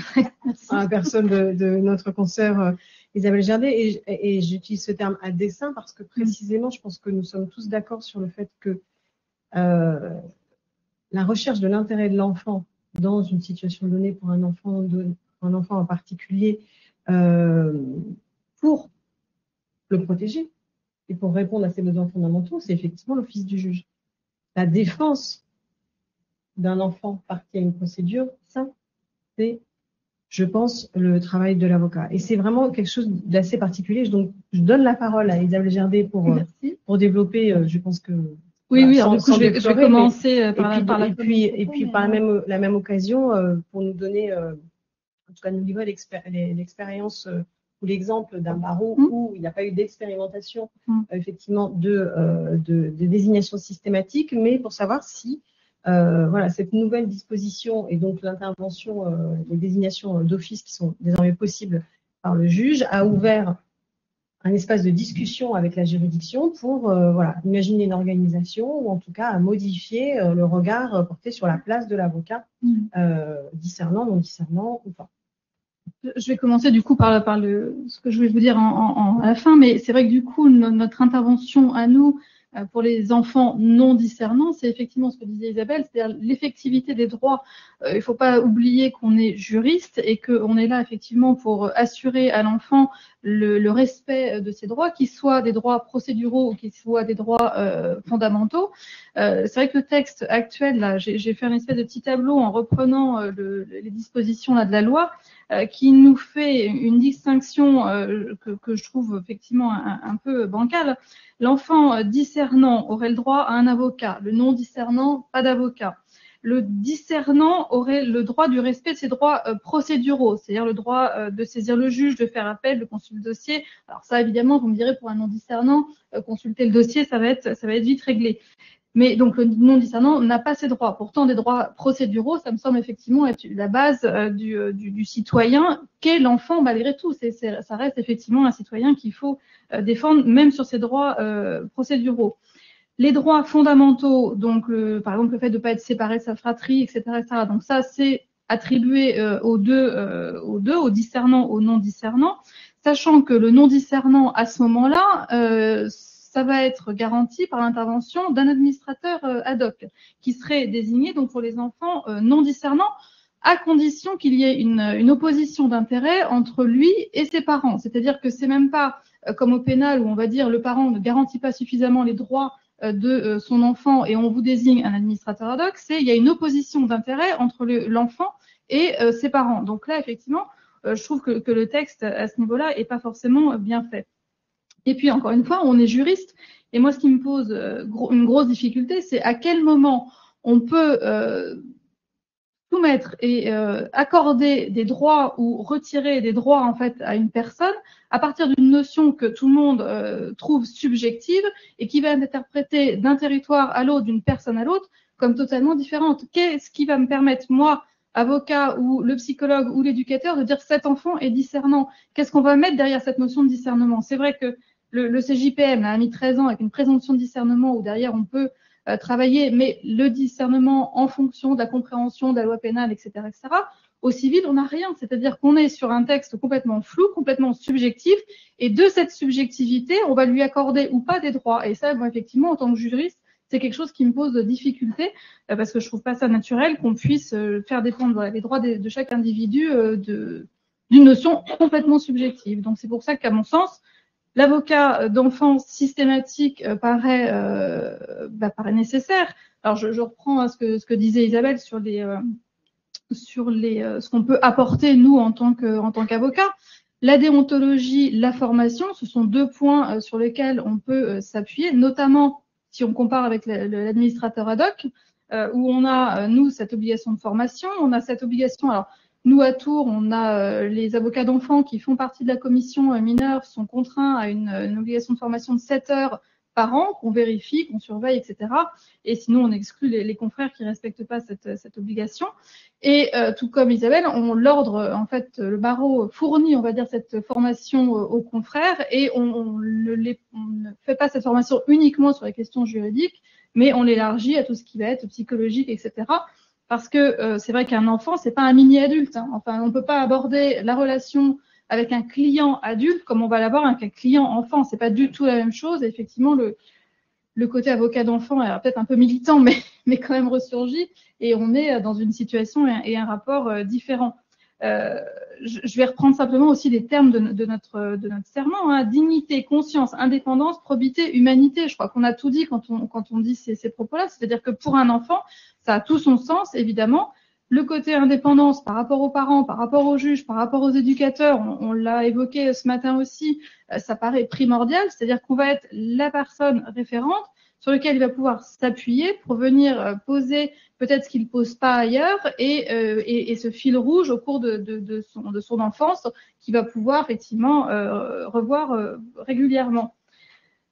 à la personne de notre consoeur Isabelle Gerdet. Et j'utilise ce terme à dessein parce que précisément, je pense que nous sommes tous d'accord sur le fait que la recherche de l'intérêt de l'enfant dans une situation donnée pour un enfant en particulier, pour le protéger et pour répondre à ses besoins fondamentaux, c'est effectivement l'office du juge. La défense d'un enfant parti à une procédure, ça, c'est, je pense, le travail de l'avocat. Et c'est vraiment quelque chose d'assez particulier. Donc, je donne la parole à Isabelle Gerdet pour développer, je pense que... Oui, alors du coup, je vais commencer par la... Et puis, par la même occasion, pour nous donner, en tout cas, nous livrer l'expérience ou l'exemple d'un barreau où il n'y a pas eu d'expérimentation, effectivement, de désignation systématique, mais pour savoir si, voilà, cette nouvelle disposition et donc l'intervention, les désignations d'office qui sont désormais possibles par le juge a ouvert un espace de discussion avec la juridiction pour voilà, imaginer une organisation ou en tout cas à modifier le regard porté sur la place de l'avocat, discernant, non discernant ou pas. Je vais commencer du coup par ce que je vais vous dire à la fin, mais c'est vrai que du coup, notre intervention à nous, pour les enfants non discernants, c'est effectivement ce que disait Isabelle, c'est-à-dire l'effectivité des droits. Il ne faut pas oublier qu'on est juriste et qu'on est là effectivement pour assurer à l'enfant le respect de ses droits, qu'ils soient des droits procéduraux ou qu'ils soient des droits fondamentaux. C'est vrai que le texte actuel, là, j'ai fait un espèce de petit tableau en reprenant les dispositions là, de la loi qui nous fait une distinction que je trouve effectivement un peu bancale. L'enfant discernant aurait le droit à un avocat, le non discernant, pas d'avocat. Le discernant aurait le droit du respect de ses droits procéduraux, c'est-à-dire le droit de saisir le juge, de faire appel, de consulter le dossier. Alors ça, évidemment, vous me direz, pour un non discernant, consulter le dossier, ça va être vite réglé. Mais donc le non discernant n'a pas ces droits. Pourtant, des droits procéduraux, ça me semble effectivement être la base du citoyen qu'est l'enfant malgré tout. Ça reste effectivement un citoyen qu'il faut défendre, même sur ses droits procéduraux. Les droits fondamentaux, donc par exemple le fait de ne pas être séparé de sa fratrie, etc., etc. Donc ça, c'est attribué aux deux, au discernant, au non discernant, sachant que le non discernant à ce moment-là, ça va être garanti par l'intervention d'un administrateur ad hoc qui serait désigné donc pour les enfants non discernants, à condition qu'il y ait une opposition d'intérêt entre lui et ses parents. C'est-à-dire que c'est même pas comme au pénal où on va dire le parent ne garantit pas suffisamment les droits de son enfant et on vous désigne un administrateur ad hoc, il y a une opposition d'intérêt entre l'enfant et ses parents. Donc là, effectivement, je trouve que le texte à ce niveau-là est pas forcément bien fait. Et puis, encore une fois, on est juriste. Et moi, ce qui me pose une grosse difficulté, c'est à quel moment on peut soumettre et accorder des droits ou retirer des droits en fait à une personne à partir d'une notion que tout le monde trouve subjective et qui va être interprétée d'un territoire à l'autre, d'une personne à l'autre, comme totalement différente. Qu'est-ce qui va me permettre, moi, avocat ou le psychologue ou l'éducateur, de dire que cet enfant est discernant? Qu'est-ce qu'on va mettre derrière cette notion de discernement? C'est vrai que le CJPM a mis 13 ans avec une présomption de discernement où derrière on peut travailler, mais le discernement en fonction de la compréhension de la loi pénale, etc., etc., au civil, on n'a rien. C'est-à-dire qu'on est sur un texte complètement flou, complètement subjectif, et de cette subjectivité, on va lui accorder ou pas des droits. Et ça, moi, effectivement, en tant que juriste, c'est quelque chose qui me pose difficulté, parce que je trouve pas ça naturel qu'on puisse faire dépendre les droits de chaque individu d'une notion complètement subjective. Donc c'est pour ça qu'à mon sens, l'avocat d'enfant systématique paraît nécessaire. Alors je reprends ce que disait Isabelle sur ce qu'on peut apporter nous en tant qu'avocat. La déontologie, la formation, ce sont deux points sur lesquels on peut s'appuyer, notamment si on compare avec l'administrateur ad hoc, où on a nous cette obligation de formation, on a cette obligation. Alors nous, à Tours, on a les avocats d'enfants qui font partie de la commission mineure sont contraints à une obligation de formation de 7 heures par an, qu'on vérifie, qu'on surveille, etc. Et sinon, on exclut les confrères qui ne respectent pas cette obligation. Et tout comme Isabelle, l'ordre, en fait, le barreau fournit, on va dire, cette formation aux confrères et on ne fait pas cette formation uniquement sur les questions juridiques, mais on l'élargit à tout ce qui va être psychologique, etc. Parce que c'est vrai qu'un enfant, c'est pas un mini-adulte. Hein. Enfin, on peut pas aborder la relation avec un client adulte comme on va l'avoir avec un client enfant. C'est pas du tout la même chose. Et effectivement, le côté avocat d'enfant est peut-être un peu militant, mais quand même ressurgi. Et on est dans une situation et un rapport différent. Je vais reprendre simplement aussi les termes de notre serment, hein. Dignité, conscience, indépendance, probité, humanité. Je crois qu'on a tout dit quand on dit ces propos-là. C'est-à-dire que pour un enfant, ça a tout son sens, évidemment. Le côté indépendance par rapport aux parents, par rapport aux juges, par rapport aux éducateurs, on l'a évoqué ce matin aussi, ça paraît primordial. C'est-à-dire qu'on va être la personne référente sur laquelle il va pouvoir s'appuyer pour venir poser peut-être ce qu'il ne pose pas ailleurs et ce fil rouge au cours de son enfance qu'il va pouvoir effectivement revoir régulièrement.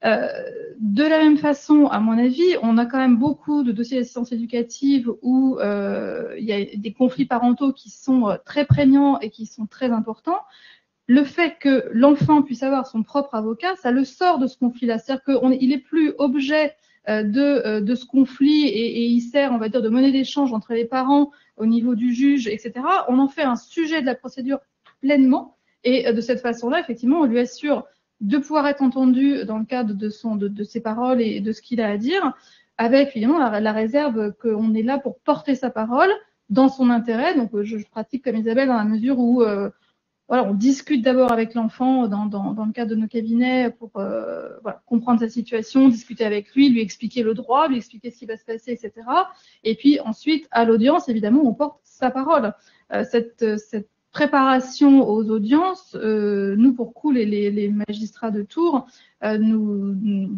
De la même façon, à mon avis, on a quand même beaucoup de dossiers d'assistance éducative où il y a des conflits parentaux qui sont très prégnants et qui sont très importants. Le fait que l'enfant puisse avoir son propre avocat, ça le sort de ce conflit-là. C'est-à-dire qu'il n'est plus objet de ce conflit et il sert, on va dire, de monnaie d'échange entre les parents au niveau du juge, etc. On en fait un sujet de la procédure pleinement et de cette façon-là, effectivement, on lui assure de pouvoir être entendu dans le cadre de ses paroles et de ce qu'il a à dire, avec évidemment la réserve qu'on est là pour porter sa parole dans son intérêt. Donc je pratique comme Isabelle dans la mesure où voilà, on discute d'abord avec l'enfant dans le cadre de nos cabinets pour comprendre sa situation, discuter avec lui expliquer le droit, lui expliquer ce qui va se passer, etc. Et puis ensuite, à l'audience, évidemment, on porte sa parole. Cette préparation aux audiences, nous, pour coup, les magistrats de Tours nous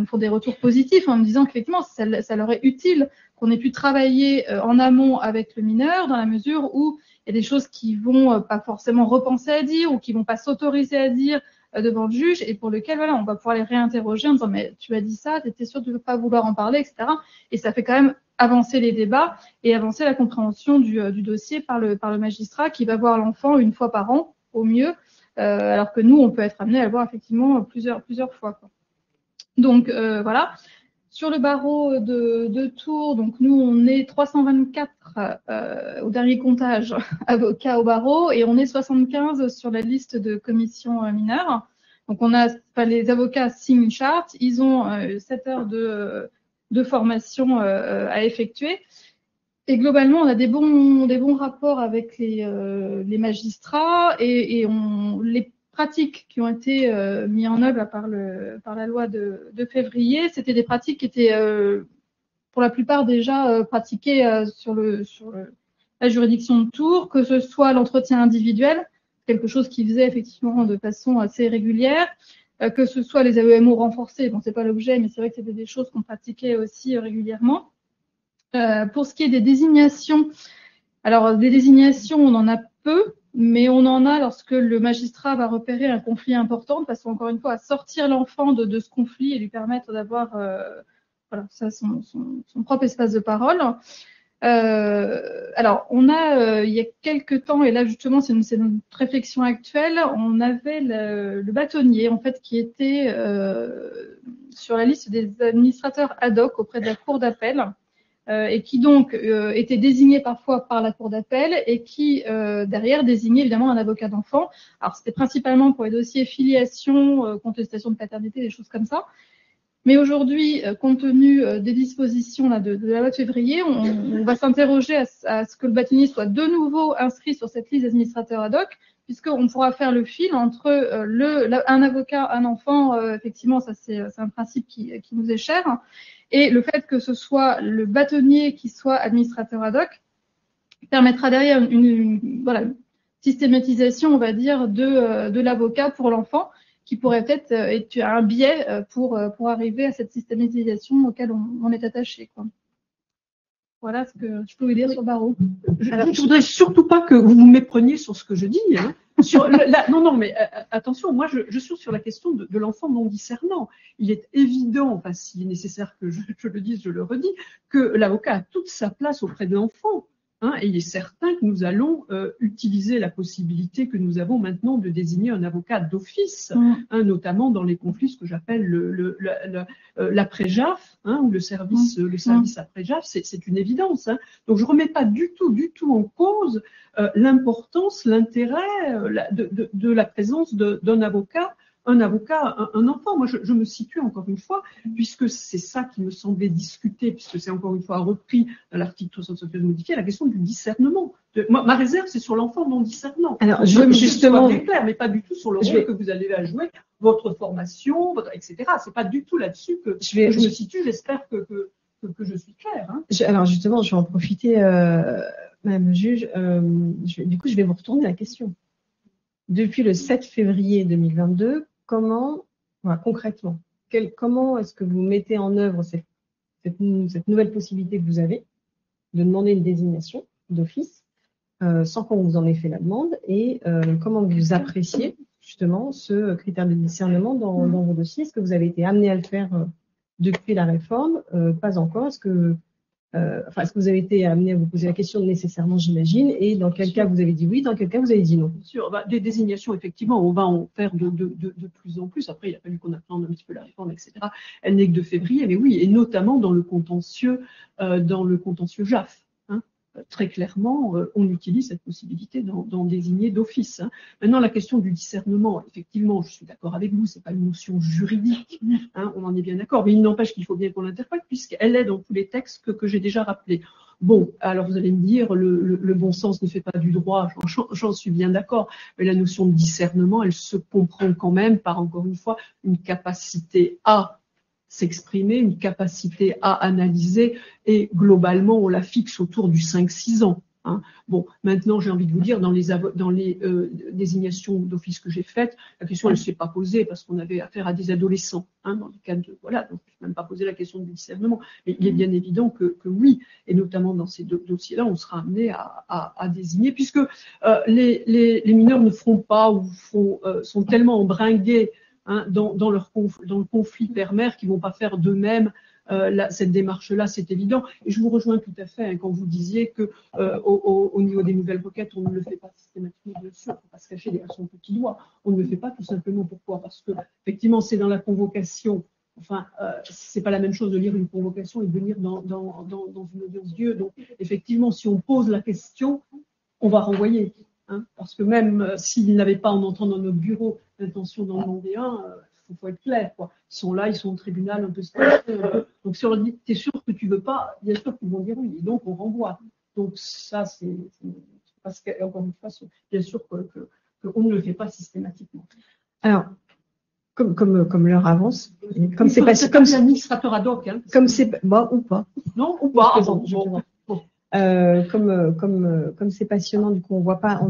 font des retours positifs en nous disant qu'effectivement, ça leur est utile qu'on ait pu travailler en amont avec le mineur dans la mesure où il y a des choses qui vont pas forcément repenser à dire ou qui vont pas s'autoriser à dire devant le juge et pour lequel on va pouvoir les réinterroger en disant mais tu as dit ça, tu étais sûr de ne pas vouloir en parler, etc. Et ça fait quand même avancer les débats et avancer la compréhension du dossier par le magistrat qui va voir l'enfant une fois par an au mieux, alors que nous on peut être amené à le voir effectivement plusieurs fois, quoi. Donc voilà. Sur le barreau de Tours, donc nous on est 324 au dernier comptage avocats au barreau et on est 75 sur la liste de commission mineure. Donc les avocats signent une charte, ils ont 7 heures de formation à effectuer. Et globalement, on a des bons rapports avec les magistrats et les pratiques qui ont été mises en œuvre par la loi de février, c'était des pratiques qui étaient pour la plupart déjà pratiquées sur la juridiction de Tours, que ce soit l'entretien individuel, quelque chose qu'ils faisaient effectivement de façon assez régulière, que ce soit les AEMO renforcés, bon c'est pas l'objet, mais c'est vrai que c'était des choses qu'on pratiquait aussi régulièrement. Pour ce qui est des désignations, alors des désignations, on en a peu, mais on en a lorsque le magistrat va repérer un conflit important, de façon encore une fois à sortir l'enfant de ce conflit et lui permettre d'avoir son propre espace de parole. Alors, on a, il y a quelques temps, et là justement c'est notre réflexion actuelle, on avait le bâtonnier en fait qui était sur la liste des administrateurs ad hoc auprès de la cour d'appel. Et qui donc était désigné parfois par la cour d'appel et qui derrière désignait évidemment un avocat d'enfant. Alors c'était principalement pour les dossiers filiation, contestation de paternité, des choses comme ça. Mais aujourd'hui, compte tenu des dispositions là, de la loi de février, on va s'interroger à ce que le bâtonnier soit de nouveau inscrit sur cette liste d'administrateurs ad hoc, puisqu'on pourra faire le fil entre un avocat, un enfant, effectivement, ça c'est un principe qui nous est cher, et le fait que ce soit le bâtonnier qui soit administrateur ad hoc permettra derrière une systématisation, on va dire, de l'avocat pour l'enfant, qui pourrait peut-être être un biais pour arriver à cette systématisation auquel on est attaché, quoi. Voilà ce que je peux vous dire sur Barreau. Je ne voudrais surtout pas que vous vous mépreniez sur ce que je dis. Hein. Non, mais attention, moi je suis sur la question de l'enfant non discernant. Il est évident, enfin s'il est nécessaire que je le dise, je le redis, que l'avocat a toute sa place auprès de l'enfant. Hein, et il est certain que nous allons utiliser la possibilité que nous avons maintenant de désigner un avocat d'office, hein, notamment dans les conflits, ce que j'appelle l'après-JAF, hein, ou le service après-JAF, c'est une évidence. Hein. Donc je ne remets pas du tout en cause l'importance, l'intérêt de la présence d'un avocat. Un enfant. Moi, je me situe encore une fois, puisque c'est ça qui me semblait discuter, puisque c'est encore une fois repris dans l'article 371 modifié, la question du discernement. Ma réserve, c'est sur l'enfant non discernant. Alors, justement, bien clair, mais pas du tout sur le rôle que vous allez à jouer, votre formation, etc. C'est pas du tout là-dessus que je me situe. J'espère que je suis claire. Hein. Alors justement, je vais en profiter, Madame le juge. Du coup, je vais vous retourner la question. Depuis le 7 février 2022, concrètement, comment est-ce que vous mettez en œuvre cette nouvelle possibilité que vous avez de demander une désignation d'office sans qu'on vous en ait fait la demande, et comment vous appréciez justement ce critère de discernement dans vos dossiers? Est-ce que vous avez été amené à le faire depuis la réforme? Pas encore. Est-ce que vous avez été amené à vous poser la question nécessairement, j'imagine, et dans quel cas vous avez dit oui, dans quel cas vous avez dit non? Bien sûr, des désignations, effectivement, on va en faire de plus en plus. Après, il a fallu qu'on appréhende un petit peu la réforme, etc. Elle n'est que de février, mais oui, et notamment dans le contentieux JAF. Hein. Très clairement, on utilise cette possibilité d'en désigner d'office. Hein. Maintenant, la question du discernement, effectivement, je suis d'accord avec vous, c'est pas une notion juridique, hein, on en est bien d'accord, mais il n'empêche qu'il faut bien qu'on l'interprète, puisqu'elle est dans tous les textes que j'ai déjà rappelés. Bon, alors vous allez me dire, le bon sens ne fait pas du droit, j'en suis bien d'accord, mais la notion de discernement, elle se comprend quand même par, encore une fois, une capacité à s'exprimer, une capacité à analyser, et globalement, on la fixe autour du 5-6 ans. Hein. Bon, maintenant, j'ai envie de vous dire, dans les désignations d'office que j'ai faites, la question, elle ne s'est pas posée parce qu'on avait affaire à des adolescents. Hein, dans le cadre de, voilà, donc je n'ai même pas posé la question du discernement. Mais il est bien évident que oui, et notamment dans ces deux dossiers-là, on sera amené à désigner, puisque les mineurs ne feront pas ou sont tellement embringués, hein, dans le conflit père-mère qu'ils ne vont pas faire d'eux-mêmes cette démarche-là, c'est évident. Et je vous rejoins tout à fait, hein, quand vous disiez que au niveau des nouvelles requêtes, on ne le fait pas systématiquement, bien sûr, il ne faut pas se cacher derrière son petit doigt. On ne le fait pas tout simplement. Pourquoi? Parce que effectivement, c'est dans la convocation. Enfin, c'est pas la même chose de lire une convocation et de venir dans une audience d'yeux. Donc, effectivement, si on pose la question, on va renvoyer. hein, parce que même s'ils n'avaient pas, en entrant dans notre bureau, l'intention d'en demander un, il faut être clair, quoi. Ils sont là, ils sont au tribunal, un peu stressés. Donc si on leur dit, t'es sûr que tu veux pas, bien sûr qu'ils vont dire oui, et donc on renvoie. Donc ça, c'est parce qu'encore une fois, bien sûr qu'on ne le fait pas systématiquement. Alors, comme l'heure avance, comme c'est pas comme l'administrateur ad hoc, hein, comme c'est bon ou pas. Non, ou pas. Comme c'est passionnant, du coup, on ne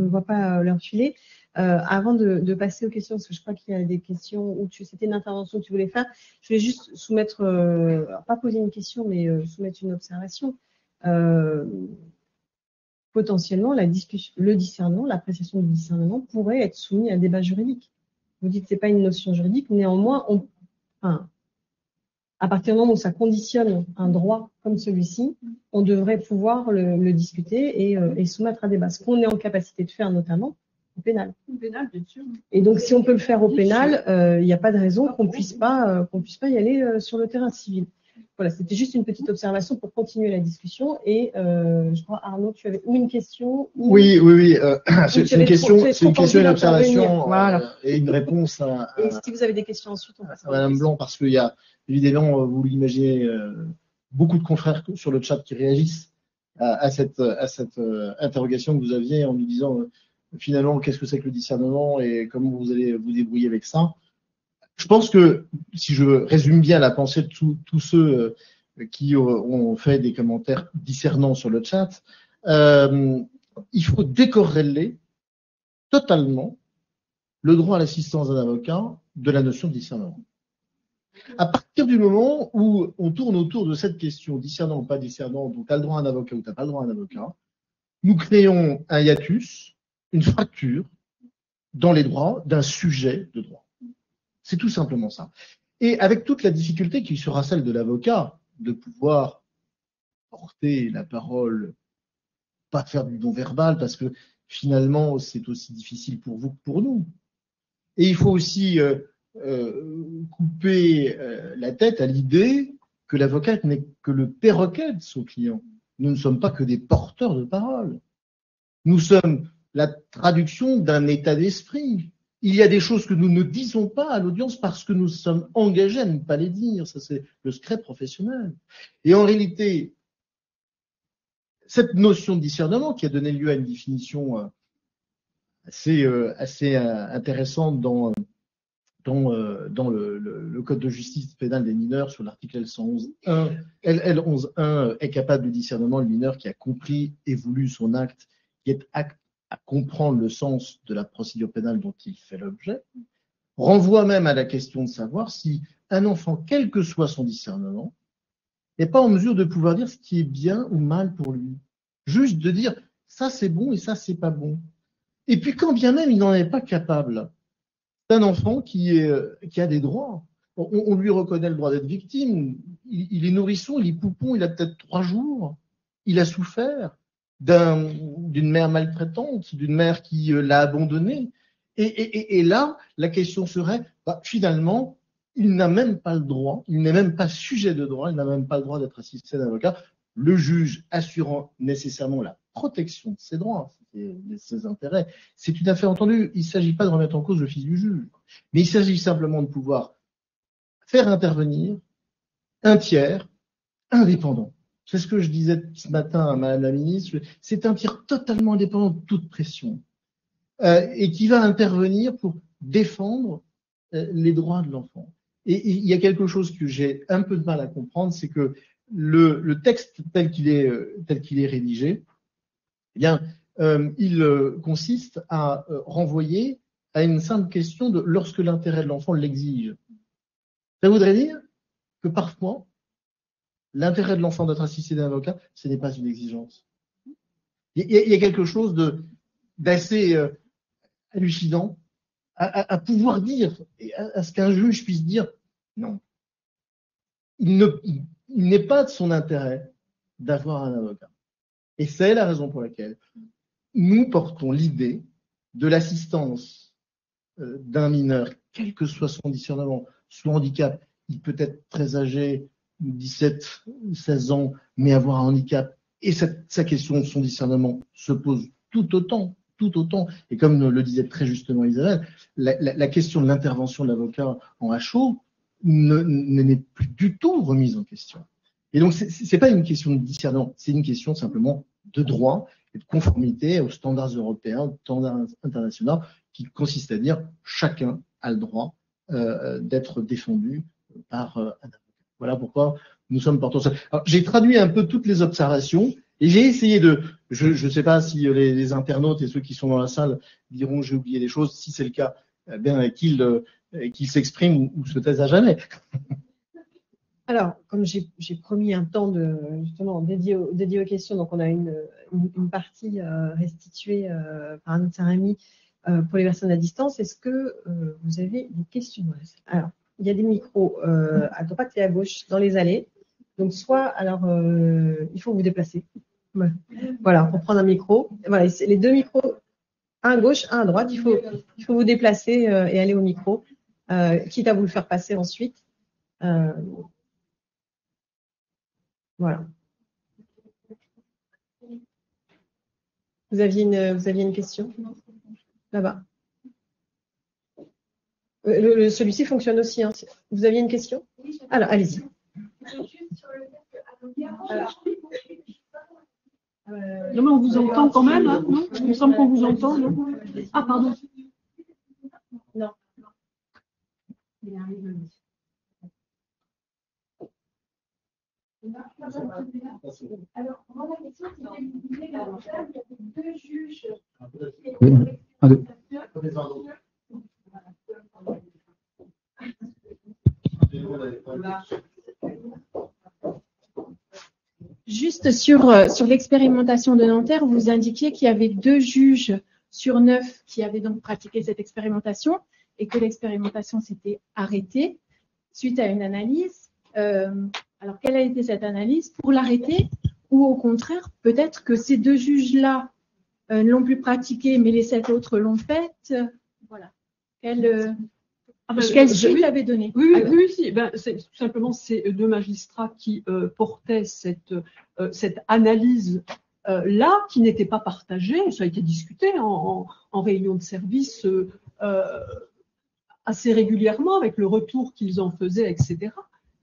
voit pas l'heure filer. Avant de passer aux questions, parce que je crois qu'il y a des questions où c'était une intervention que tu voulais faire, je voulais juste soumettre, pas poser une question, mais soumettre une observation. Potentiellement, le discernement, l'appréciation du discernement pourrait être soumis à un débat juridique. Vous dites que c'est pas une notion juridique, néanmoins, à partir du moment où ça conditionne un droit comme celui-ci, on devrait pouvoir le discuter et soumettre à débat. Ce qu'on est en capacité de faire, notamment au pénal. Au pénal, bien sûr. Et donc, si on peut le faire au pénal, il n'y a pas de raison qu'on puisse pas y aller sur le terrain civil. Voilà, c'était juste une petite observation pour continuer la discussion. Et je crois, Arnaud, tu avais ou une question ou... Oui. C'est une question, une observation voilà. Et une réponse à... Et si vous avez des questions ensuite, on passe à Madame Blanc, parce qu'il y a évidemment, vous l'imaginez, beaucoup de confrères sur le chat qui réagissent à cette interrogation que vous aviez en nous disant finalement qu'est-ce que c'est que le discernement et comment vous allez vous débrouiller avec ça. Je pense que, si je résume bien la pensée de tous ceux qui ont fait des commentaires discernants sur le chat, il faut décorréler totalement le droit à l'assistance d'un avocat de la notion de discernement. À partir du moment où on tourne autour de cette question, discernant ou pas discernant, donc tu as le droit à un avocat ou tu n'as pas le droit à un avocat, nous créons un hiatus, une fracture dans les droits d'un sujet de droit. C'est tout simplement ça. Et avec toute la difficulté qui sera celle de l'avocat, de pouvoir porter la parole, pas faire du non-verbal, parce que finalement, c'est aussi difficile pour vous que pour nous. Et il faut aussi couper la tête à l'idée que l'avocat n'est que le perroquet de son client. Nous ne sommes pas que des porteurs de parole. Nous sommes la traduction d'un état d'esprit. Il y a des choses que nous ne disons pas à l'audience parce que nous sommes engagés à ne pas les dire. Ça, c'est le secret professionnel. Et en réalité, cette notion de discernement qui a donné lieu à une définition assez intéressante dans le Code de justice pénale des mineurs sur l'article L11.1. L11.1 est capable de discernement le mineur qui a compris et voulu son acte, qui est apte à comprendre le sens de la procédure pénale dont il fait l'objet, renvoie même à la question de savoir si un enfant, quel que soit son discernement, n'est pas en mesure de pouvoir dire ce qui est bien ou mal pour lui. Juste de dire ça c'est bon et ça c'est pas bon. Et puis quand bien même il n'en est pas capable, c'est un enfant qui a des droits. On lui reconnaît le droit d'être victime. Il est nourrisson, il est poupon, il a peut-être 3 jours. Il a souffert d'une mère maltraitante, d'une mère qui l'a abandonné. Et là, la question serait, finalement, il n'a même pas le droit, il n'est même pas sujet de droit, il n'a même pas le droit d'être assisté d'un avocat, le juge assurant nécessairement la protection de ses droits, de ses intérêts. C'est une affaire entendue, il ne s'agit pas de remettre en cause l'office du juge, mais il s'agit simplement de pouvoir faire intervenir un tiers indépendant. C'est ce que je disais ce matin à Madame la ministre, c'est un tiers totalement indépendant de toute pression et qui va intervenir pour défendre les droits de l'enfant. Et il y a quelque chose que j'ai un peu de mal à comprendre, c'est que le texte tel qu'il est rédigé, eh bien, il consiste à renvoyer à une simple question de lorsque l'intérêt de l'enfant l'exige. Ça voudrait dire que parfois, l'intérêt de l'enfant d'être assisté d'un avocat, ce n'est pas une exigence. Il y a quelque chose d'assez hallucinant à pouvoir dire, à ce qu'un juge puisse dire non. Il n'est pas de son intérêt d'avoir un avocat. Et c'est la raison pour laquelle nous portons l'idée de l'assistance d'un mineur, quel que soit son discernement, son handicap, il peut être très âgé, 17, 16 ans, mais avoir un handicap, et sa question de son discernement se pose tout autant tout autant. Et comme le disait très justement Isabelle, la question de l'intervention de l'avocat en HO n'est plus du tout remise en question. Et donc, c'est pas une question de discernement, c'est une question simplement de droit et de conformité aux standards européens, aux standards internationaux, qui consiste à dire chacun a le droit d'être défendu par un avocat. Voilà pourquoi nous sommes porteurs. Alors, j'ai traduit un peu toutes les observations et j'ai essayé de, je ne sais pas si les internautes et ceux qui sont dans la salle diront j'ai oublié des choses. Si c'est le cas, bien qu'ils s'expriment ou se taisent à jamais. Alors, comme j'ai promis un temps justement dédié aux questions, donc on a une partie restituée par un médecin ami pour les personnes à distance. Est-ce que vous avez des questions? Alors, il y a des micros à droite et à gauche dans les allées. Donc, il faut vous déplacer. Voilà, pour prendre un micro. Voilà, les deux micros, un à gauche, un à droite. Il faut vous déplacer et aller au micro, quitte à vous le faire passer ensuite. Voilà. Vous aviez une question? Là-bas. Celui-ci fonctionne aussi. Hein. Vous aviez une question? Alors, allez-y. Non, mais on vous entend quand même, hein, non? Il me semble qu'on vous entend, non? Ah, pardon. Non. Alors, moi, la question, c'est que vous disiez qu'à la table, il y avait deux juges. Oui, un, deux. Juste sur l'expérimentation de Nanterre, vous indiquiez qu'il y avait 2 juges sur 9 qui avaient donc pratiqué cette expérimentation et que l'expérimentation s'était arrêtée suite à une analyse. Alors, quelle a été cette analyse pour l'arrêter? Ou au contraire, peut-être que ces 2 juges-là ne l'ont plus pratiquée, mais les 7 autres l'ont faite. Voilà. Quelle suite avait donné? Oui. C'est tout simplement ces 2 magistrats qui portaient cette analyse là, qui n'était pas partagée. Ça a été discuté en réunion de service assez régulièrement avec le retour qu'ils en faisaient, etc.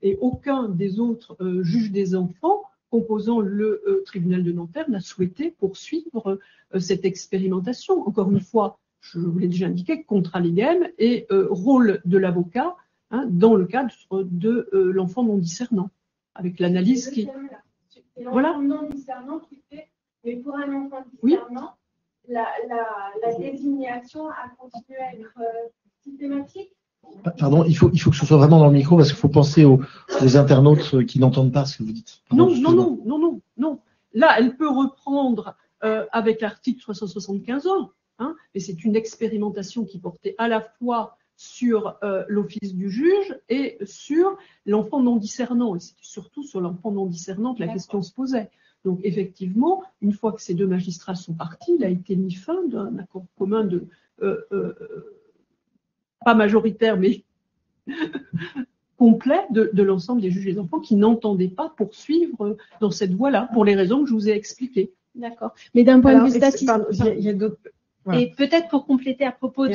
Et aucun des autres juges des enfants composant le tribunal de Nanterre n'a souhaité poursuivre cette expérimentation. Encore une fois, je vous l'ai déjà indiqué, contra legem et rôle de l'avocat dans le cadre de l'enfant non discernant, avec l'analyse qui... Voilà. Non discernant qui fait, mais pour un enfant discernant, la désignation a continué à être systématique. Pardon, il faut que ce soit vraiment dans le micro parce qu'il faut penser aux internautes qui n'entendent pas ce que vous dites. Pardon, non. Là, elle peut reprendre avec l'article 375 ans, et c'est une expérimentation qui portait à la fois sur l'office du juge et sur l'enfant non discernant. Et c'est surtout sur l'enfant non discernant que la question se posait. Donc, effectivement, une fois que ces 2 magistrats sont partis, il a été mis fin d'un accord commun de... pas majoritaire, mais complet de l'ensemble des juges des enfants qui n'entendaient pas poursuivre dans cette voie-là, pour les raisons que je vous ai expliquées. D'accord. Mais d'un point de vue statistique... Il y a d'autres... Voilà. Et peut-être pour compléter à propos du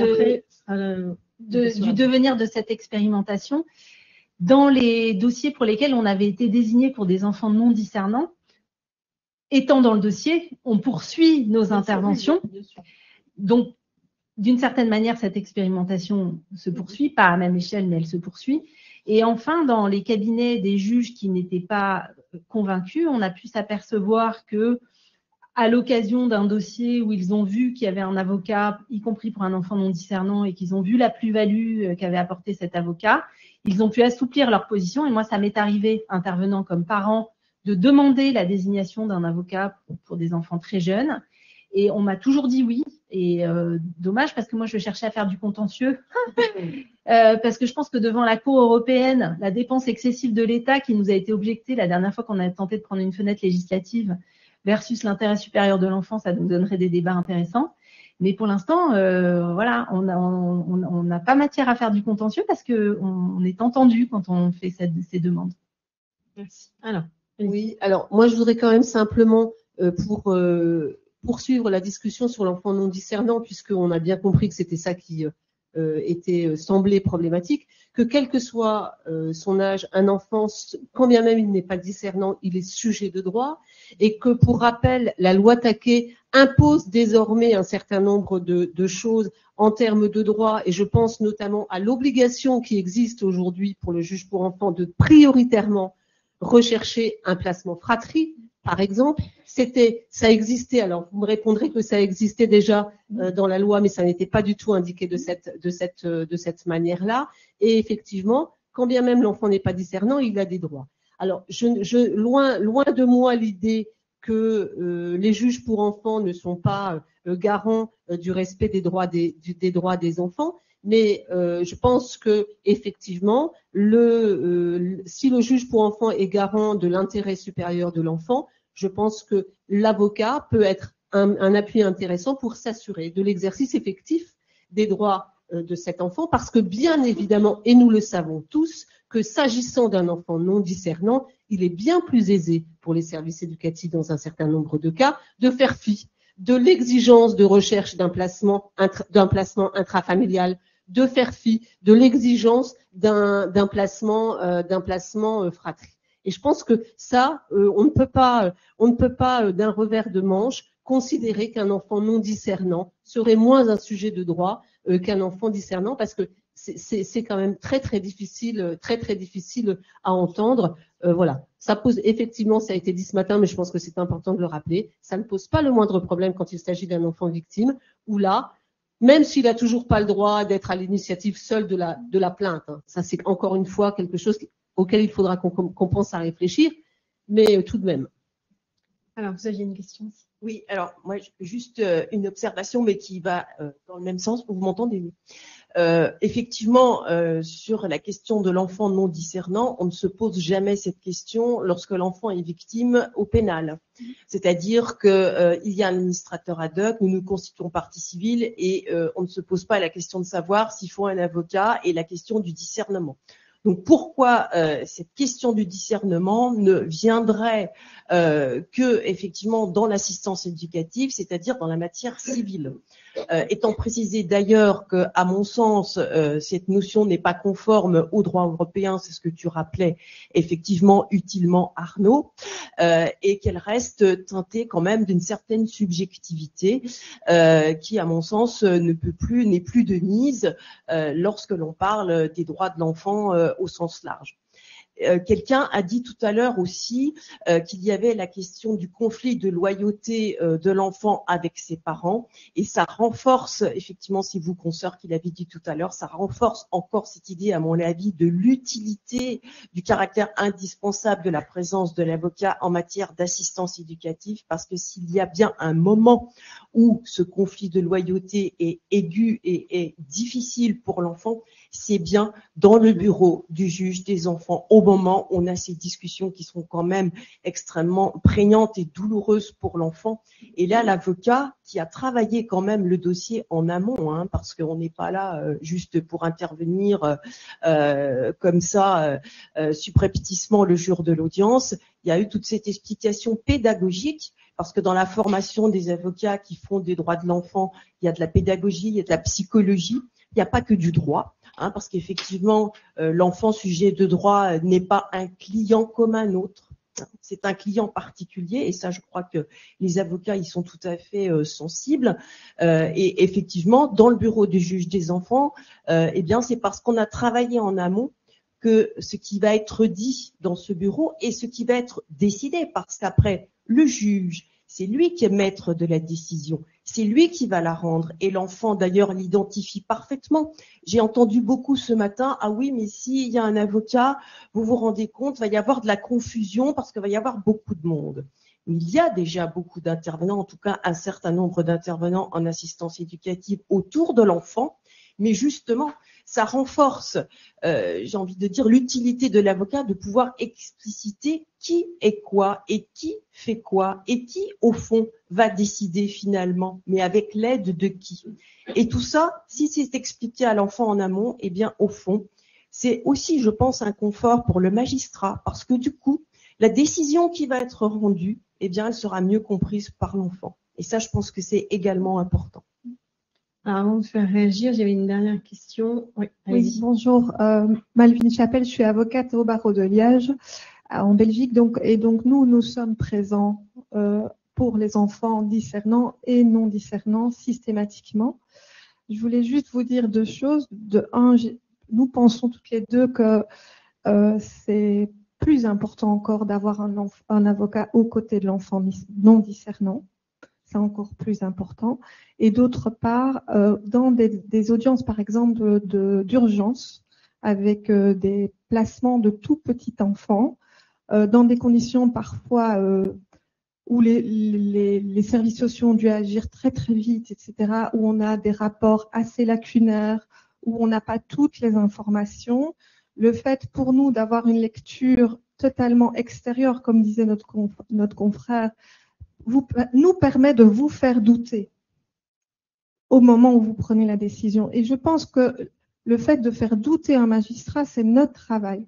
devenir de cette expérimentation, dans les dossiers pour lesquels on avait été désigné pour des enfants non discernants, étant dans le dossier, on poursuit nos interventions. Donc, d'une certaine manière, cette expérimentation se poursuit, pas à même échelle, mais elle se poursuit. Et enfin, dans les cabinets des juges qui n'étaient pas convaincus, on a pu s'apercevoir que, à l'occasion d'un dossier où ils ont vu qu'il y avait un avocat, y compris pour un enfant non discernant, et qu'ils ont vu la plus-value qu'avait apporté cet avocat, ils ont pu assouplir leur position. Et moi, ça m'est arrivé, intervenant comme parent, de demander la désignation d'un avocat pour des enfants très jeunes. Et on m'a toujours dit oui. Et dommage, parce que moi, je cherchais à faire du contentieux. Parce que je pense que devant la Cour européenne, la dépense excessive de l'État qui nous a été objectée la dernière fois qu'on a tenté de prendre une fenêtre législative versus l'intérêt supérieur de l'enfant, ça nous donnerait des débats intéressants. Mais pour l'instant, voilà, on n'a pas matière à faire du contentieux parce qu'on est entendu quand on fait ces demandes. Merci. Alors, oui, alors moi je voudrais quand même simplement pour poursuivre la discussion sur l'enfant non discernant, puisqu'on a bien compris que c'était ça qui semblait problématique, que quel que soit son âge, un enfant, quand bien même il n'est pas discernant, il est sujet de droit, et que pour rappel, la loi Taquet impose désormais un certain nombre de choses en termes de droit, et je pense notamment à l'obligation qui existe aujourd'hui pour le juge pour enfants de prioritairement rechercher un placement fratrie, par exemple. Ça existait, alors vous me répondrez que ça existait déjà dans la loi, mais ça n'était pas du tout indiqué de cette manière-là. Et effectivement, quand bien même l'enfant n'est pas discernant, il a des droits. Alors, loin de moi l'idée que les juges pour enfants ne sont pas garants du respect des droits des enfants, mais je pense que effectivement, si le juge pour enfants est garant de l'intérêt supérieur de l'enfant, je pense que l'avocat peut être un appui intéressant pour s'assurer de l'exercice effectif des droits de cet enfant, parce que bien évidemment, et nous le savons tous, que s'agissant d'un enfant non discernant, il est bien plus aisé pour les services éducatifs dans un certain nombre de cas de faire fi de l'exigence de recherche d'un placement intrafamilial, de faire fi de l'exigence d'un placement fratrie. Et je pense que ça, on ne peut pas d'un revers de manche considérer qu'un enfant non discernant serait moins un sujet de droit qu'un enfant discernant, parce que c'est quand même très difficile à entendre. Voilà, ça pose effectivement, ça a été dit ce matin, mais je pense que c'est important de le rappeler, ça ne pose pas le moindre problème quand il s'agit d'un enfant victime, où là, même s'il a toujours pas le droit d'être à l'initiative seul de la plainte, hein. Ça c'est encore une fois quelque chose auquel il faudra qu'on pense à réfléchir, mais tout de même. Alors, vous aviez une question? Oui, alors moi, juste une observation, mais qui va dans le même sens. Vous m'entendez? Effectivement, sur la question de l'enfant non discernant, on ne se pose jamais cette question lorsque l'enfant est victime au pénal. C'est-à-dire que il y a un administrateur ad hoc, nous nous constituons partie civile et on ne se pose pas la question de savoir s'il faut un avocat et la question du discernement. Donc pourquoi cette question du discernement ne viendrait que effectivement dans l'assistance éducative, c'est-à-dire dans la matière civile. Étant précisé d'ailleurs que, à mon sens, cette notion n'est pas conforme au droit européen, c'est ce que tu rappelais effectivement utilement, Arnaud, et qu'elle reste teintée quand même d'une certaine subjectivité qui, à mon sens, n'est plus de mise lorsque l'on parle des droits de l'enfant au sens large. Quelqu'un a dit tout à l'heure aussi qu'il y avait la question du conflit de loyauté de l'enfant avec ses parents, et ça renforce, effectivement, c'est vous, consoeur, qui l'avez dit tout à l'heure, ça renforce encore cette idée, à mon avis, de l'utilité, du caractère indispensable de la présence de l'avocat en matière d'assistance éducative, parce que s'il y a bien un moment où ce conflit de loyauté est aigu et est difficile pour l'enfant, c'est bien dans le bureau du juge des enfants, au moment où on a ces discussions qui sont quand même extrêmement prégnantes et douloureuses pour l'enfant. Et là, l'avocat qui a travaillé quand même le dossier en amont, hein, parce qu'on n'est pas là juste pour intervenir comme ça, subrepticement le jour de l'audience. Il y a eu toute cette explication pédagogique, parce que dans la formation des avocats qui font des droits de l'enfant, il y a de la pédagogie, il y a de la psychologie, il n'y a pas que du droit. Parce qu'effectivement, l'enfant sujet de droit n'est pas un client comme un autre. C'est un client particulier, et ça, je crois que les avocats y sont tout à fait sensibles. Et effectivement, dans le bureau du juge des enfants, eh bien, c'est parce qu'on a travaillé en amont que ce qui va être dit dans ce bureau et ce qui va être décidé, parce qu'après, le juge, c'est lui qui est maître de la décision. C'est lui qui va la rendre, et l'enfant d'ailleurs l'identifie parfaitement. J'ai entendu beaucoup ce matin, ah oui, mais s'il y a un avocat, vous vous rendez compte, il va y avoir de la confusion parce qu'il va y avoir beaucoup de monde. Il y a déjà beaucoup d'intervenants, en tout cas un certain nombre d'intervenants en assistance éducative autour de l'enfant, mais justement, ça renforce, j'ai envie de dire, l'utilité de l'avocat de pouvoir expliciter qui est quoi et qui fait quoi et qui, au fond, va décider finalement, mais avec l'aide de qui. Et tout ça, si c'est expliqué à l'enfant en amont, eh bien, au fond, c'est aussi, je pense, un confort pour le magistrat, parce que du coup, la décision qui va être rendue, eh bien, elle sera mieux comprise par l'enfant. Et ça, je pense que c'est également important. Alors, avant de faire réagir, j'avais une dernière question. Oui, Oui, allez-y. bonjour. Malvine Chapelle, je suis avocate au barreau de Liège, en Belgique. Donc nous sommes présents pour les enfants discernants et non discernants systématiquement. Je voulais juste vous dire deux choses. De un, nous pensons toutes les deux que c'est plus important encore d'avoir un avocat aux côtés de l'enfant non discernant. C'est encore plus important. Et d'autre part, dans des audiences, par exemple, d'urgence, avec des placements de tout petits enfants, dans des conditions parfois où les services sociaux ont dû agir très très vite, etc., où on a des rapports assez lacunaires, où on n'a pas toutes les informations, le fait pour nous d'avoir une lecture totalement extérieure, comme disait notre confrère, nous permet de vous faire douter au moment où vous prenez la décision. Et je pense que le fait de faire douter un magistrat, c'est notre travail.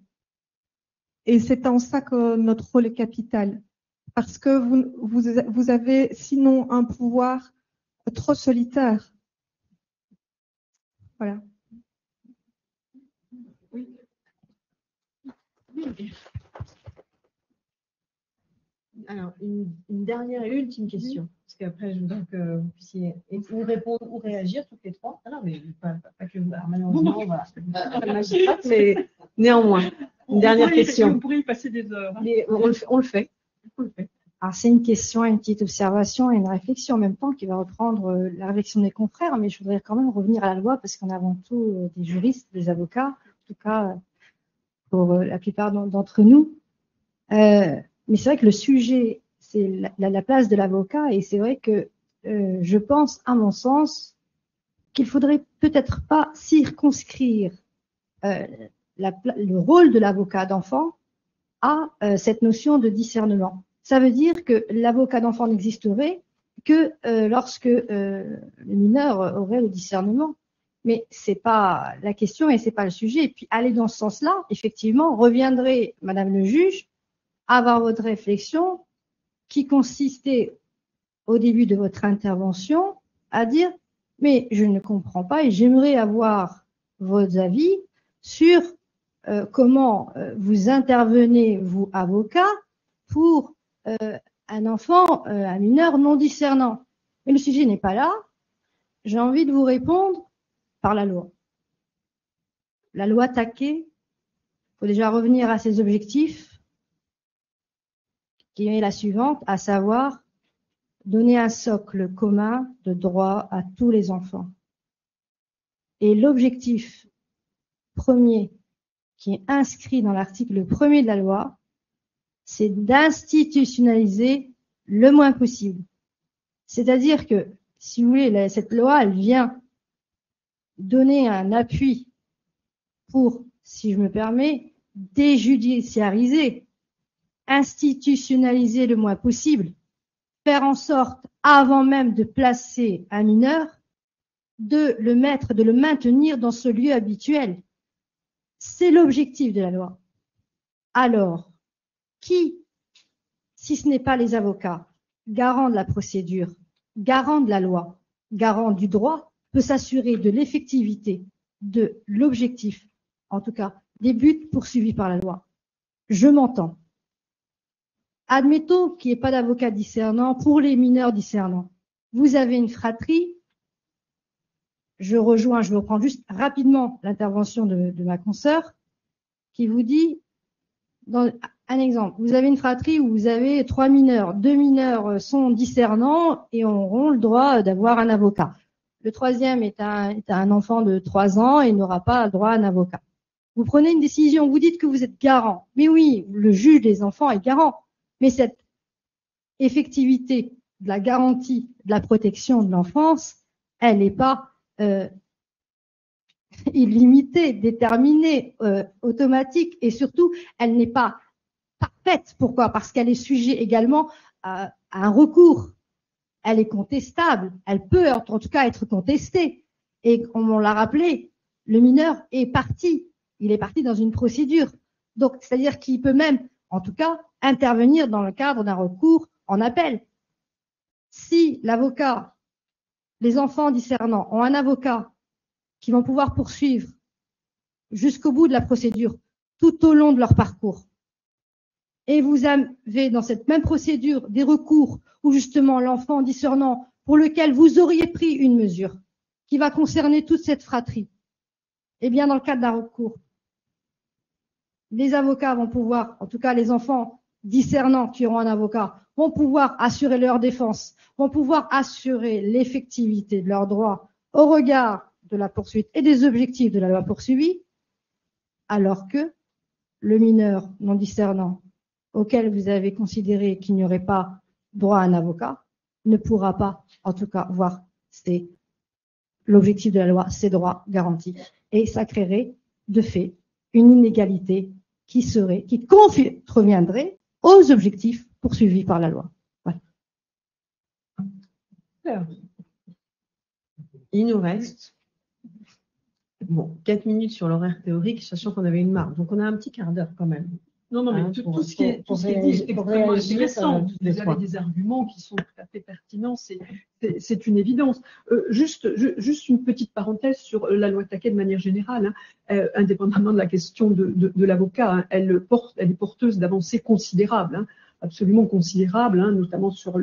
Et c'est en ça que notre rôle est capital. Parce que vous avez sinon un pouvoir trop solitaire. Voilà. Oui. Alors, une dernière et ultime question, parce qu'après, je voudrais que vous puissiez ou répondre ou réagir toutes les trois. Ah non, mais pas que vous. Alors, malheureusement, voilà. Pas le magistrat, mais néanmoins, une dernière question. Vous pourriez y passer des heures. Mais on le fait. Alors, c'est une question, une petite observation et une réflexion en même temps qui va reprendre la réflexion des confrères, mais je voudrais quand même revenir à la loi parce qu'on a avant tout des juristes, des avocats, en tout cas pour la plupart d'entre nous. Mais c'est vrai que le sujet, c'est la place de l'avocat et c'est vrai que je pense, à mon sens, qu'il faudrait peut-être pas circonscrire le rôle de l'avocat d'enfant à cette notion de discernement. Ça veut dire que l'avocat d'enfant n'existerait que lorsque le mineur aurait le discernement. Mais c'est pas la question et c'est pas le sujet. Et puis aller dans ce sens-là, effectivement, reviendrait, Madame le juge, à avoir votre réflexion qui consistait au début de votre intervention à dire mais je ne comprends pas et j'aimerais avoir vos avis sur comment vous intervenez, vous, avocat, pour un enfant, un mineur non discernant. Mais le sujet n'est pas là. J'ai envie de vous répondre par la loi. La loi Taquet, il faut déjà revenir à ses objectifs, qui est la suivante, à savoir donner un socle commun de droit à tous les enfants. Et l'objectif premier qui est inscrit dans l'article 1er de la loi, c'est d'institutionnaliser le moins possible. C'est-à-dire que, si vous voulez, cette loi, elle vient donner un appui pour, si je me permets, déjudiciariser, institutionnaliser le moins possible, faire en sorte, avant même de placer un mineur, de le mettre, de le maintenir dans ce lieu habituel. C'est l'objectif de la loi. Alors, qui, si ce n'est pas les avocats, garants de la procédure, garants de la loi, garants du droit, peut s'assurer de l'effectivité de l'objectif, en tout cas des buts poursuivis par la loi? Je m'entends. Admettons qu'il n'y ait pas d'avocat discernant pour les mineurs discernants. Vous avez une fratrie. Je reprends juste rapidement l'intervention de ma consoeur qui vous dit, dans un exemple, vous avez une fratrie où vous avez 3 mineurs, 2 mineurs sont discernants et auront le droit d'avoir un avocat. Le troisième est un enfant de 3 ans et n'aura pas droit à un avocat. Vous prenez une décision, vous dites que vous êtes garant. Mais oui, le juge des enfants est garant. Mais cette effectivité de la garantie de la protection de l'enfance, elle n'est pas illimitée, déterminée, automatique et surtout, elle n'est pas parfaite. Pourquoi? Parce qu'elle est sujet également à un recours. Elle est contestable. Elle peut en tout cas être contestée. Et comme on l'a rappelé, le mineur est parti. Il est parti dans une procédure. Donc, c'est-à-dire qu'il peut même, en tout cas, intervenir dans le cadre d'un recours en appel. Si l'avocat, les enfants discernants ont un avocat qui vont pouvoir poursuivre jusqu'au bout de la procédure, tout au long de leur parcours, et vous avez dans cette même procédure des recours où justement l'enfant discernant pour lequel vous auriez pris une mesure qui va concerner toute cette fratrie, eh bien dans le cadre d'un recours, les avocats vont pouvoir, en tout cas les enfants discernants qui auront un avocat, vont pouvoir assurer leur défense, vont pouvoir assurer l'effectivité de leurs droits au regard de la poursuite et des objectifs de la loi poursuivie, alors que le mineur non discernant auquel vous avez considéré qu'il n'y aurait pas droit à un avocat ne pourra pas, en tout cas, voir l'objectif de la loi, ses droits garantis. Et ça créerait, de fait, une inégalité qui contreviendrait aux objectifs poursuivis par la loi. Voilà. Alors, il nous reste 4 minutes sur l'horaire théorique, sachant qu'on avait une marge. Donc, on a un petit quart d'heure quand même. Non, mais tout ce qui est dit est extrêmement intéressant. Vous avez des arguments qui sont tout à fait pertinents, c'est une évidence. Juste une petite parenthèse sur la loi Taquet de manière générale, indépendamment de la question de l'avocat, elle est porteuse d'avancées considérables, absolument considérables, notamment sur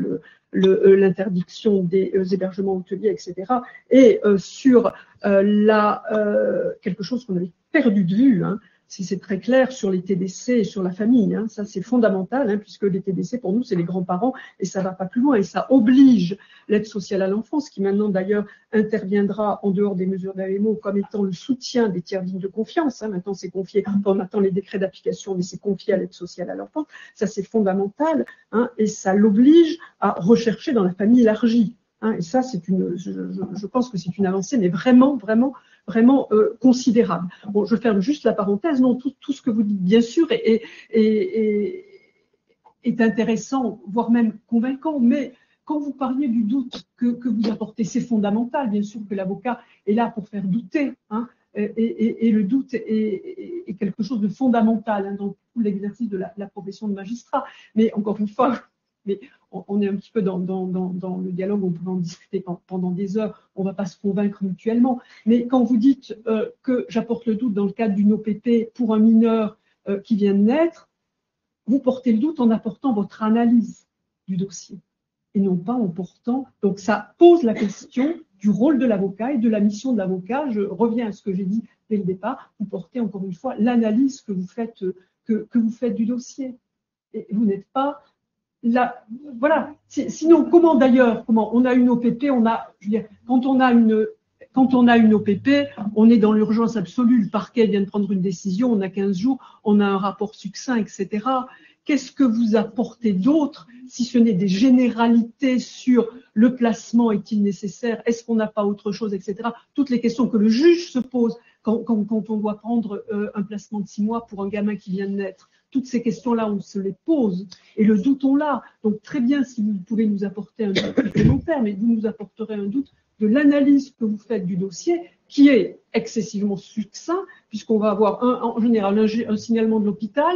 l'interdiction des hébergements hôteliers, etc. Et sur quelque chose qu'on avait perdu de vue, si c'est très clair, sur les TDC et sur la famille. Ça, c'est fondamental, puisque les TDC, pour nous, c'est les grands-parents, et ça va pas plus loin. Et ça oblige l'aide sociale à l'enfance, qui maintenant, d'ailleurs, interviendra en dehors des mesures d'AEMO comme étant le soutien des tiers dignes de confiance. Maintenant, c'est confié, on attend les décrets d'application, mais c'est confié à l'aide sociale à l'enfance. Ça, c'est fondamental, et ça l'oblige à rechercher dans la famille élargie. Et ça, je pense que c'est une avancée, mais vraiment considérable. Bon, je ferme juste la parenthèse. Non, tout ce que vous dites, bien sûr, est intéressant, voire même convaincant, mais quand vous parliez du doute que vous apportez, c'est fondamental. Bien sûr que l'avocat est là pour faire douter, et le doute est quelque chose de fondamental dans tout l'exercice de la profession de magistrat. Mais encore une fois, on est un petit peu dans le dialogue, on peut en discuter pendant des heures, on ne va pas se convaincre mutuellement. Mais quand vous dites que j'apporte le doute dans le cadre d'une OPP pour un mineur qui vient de naître, vous portez le doute en apportant votre analyse du dossier et non pas en portant. Donc ça pose la question du rôle de l'avocat et de la mission de l'avocat. Je reviens à ce que j'ai dit dès le départ, vous portez encore une fois l'analyse que vous faites du dossier. Et vous n'êtes pas là, voilà. Sinon, comment on a une OPP, quand on a une OPP, on est dans l'urgence absolue. Le parquet vient de prendre une décision, on a 15 jours, on a un rapport succinct, etc. Qu'est-ce que vous apportez d'autre, si ce n'est des généralités sur le placement, est-il nécessaire, est-ce qu'on n'a pas autre chose, etc. Toutes les questions que le juge se pose quand on doit prendre un placement de 6 mois pour un gamin qui vient de naître. Toutes ces questions-là, on se les pose et le doute, on l'a. Donc très bien si vous pouvez nous apporter un doute supplémentaire, mais vous nous apporterez un doute de l'analyse que vous faites du dossier, qui est excessivement succinct, puisqu'on va avoir en général un signalement de l'hôpital,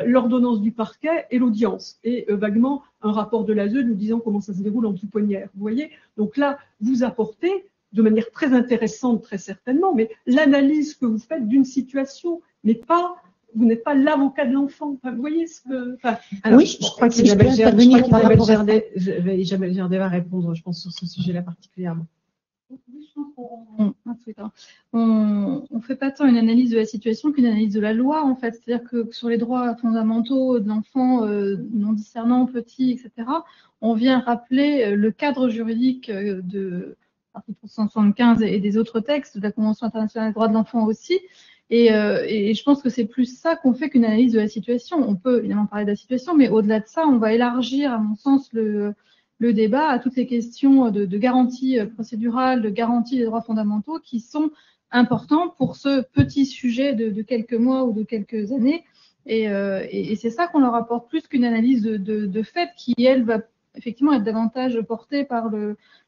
l'ordonnance du parquet et l'audience, et vaguement un rapport de l'ASE nous disant comment ça se déroule en pouponnière. Vous voyez? Donc là, vous apportez de manière très intéressante, très certainement, mais l'analyse que vous faites d'une situation, mais pas... Vous n'êtes pas l'avocat de l'enfant. Enfin, vous voyez ce que... Alors, oui, je crois qu'Isabelle Gerdet va répondre, je pense, sur ce sujet-là particulièrement. On fait pas tant une analyse de la situation qu'une analyse de la loi, en fait. C'est-à-dire que sur les droits fondamentaux de l'enfant non discernant, petit, etc., on vient rappeler le cadre juridique de l'article 175 et des autres textes de la Convention internationale des droits de l'enfant aussi. Et je pense que c'est plus ça qu'on fait qu'une analyse de la situation. On peut évidemment parler de la situation, mais au-delà de ça, on va élargir, à mon sens, le débat à toutes les questions de garantie procédurale, de garantie des droits fondamentaux qui sont importants pour ce petit sujet de quelques mois ou de quelques années. Et c'est ça qu'on leur apporte plus qu'une analyse de fait qui, elle, va effectivement être davantage portée par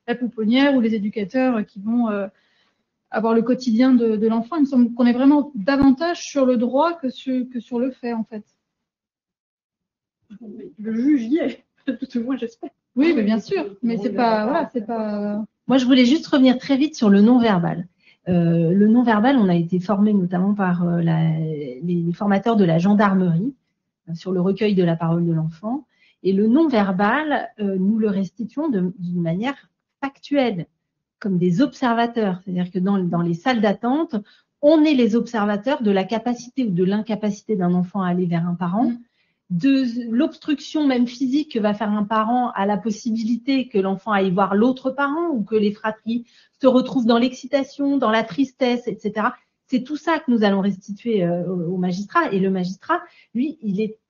la pouponnière ou les éducateurs qui vont... avoir le quotidien de l'enfant. Il me semble qu'on est vraiment davantage sur le droit que sur le fait, en fait. Le juge y est, tout au moins j'espère. Oui, mais bien sûr. Mais c'est pas, voilà, c'est pas. Moi, je voulais juste revenir très vite sur le non-verbal. Le non-verbal, on a été formé notamment par les formateurs de la gendarmerie sur le recueil de la parole de l'enfant. Et le non-verbal, nous le restituons d'une manière factuelle, comme des observateurs. C'est-à-dire que dans les salles d'attente, on est les observateurs de la capacité ou de l'incapacité d'un enfant à aller vers un parent, de l'obstruction même physique que va faire un parent à la possibilité que l'enfant aille voir l'autre parent ou que les fratries se retrouvent dans l'excitation, dans la tristesse, etc. C'est tout ça que nous allons restituer au magistrat. Et le magistrat, lui,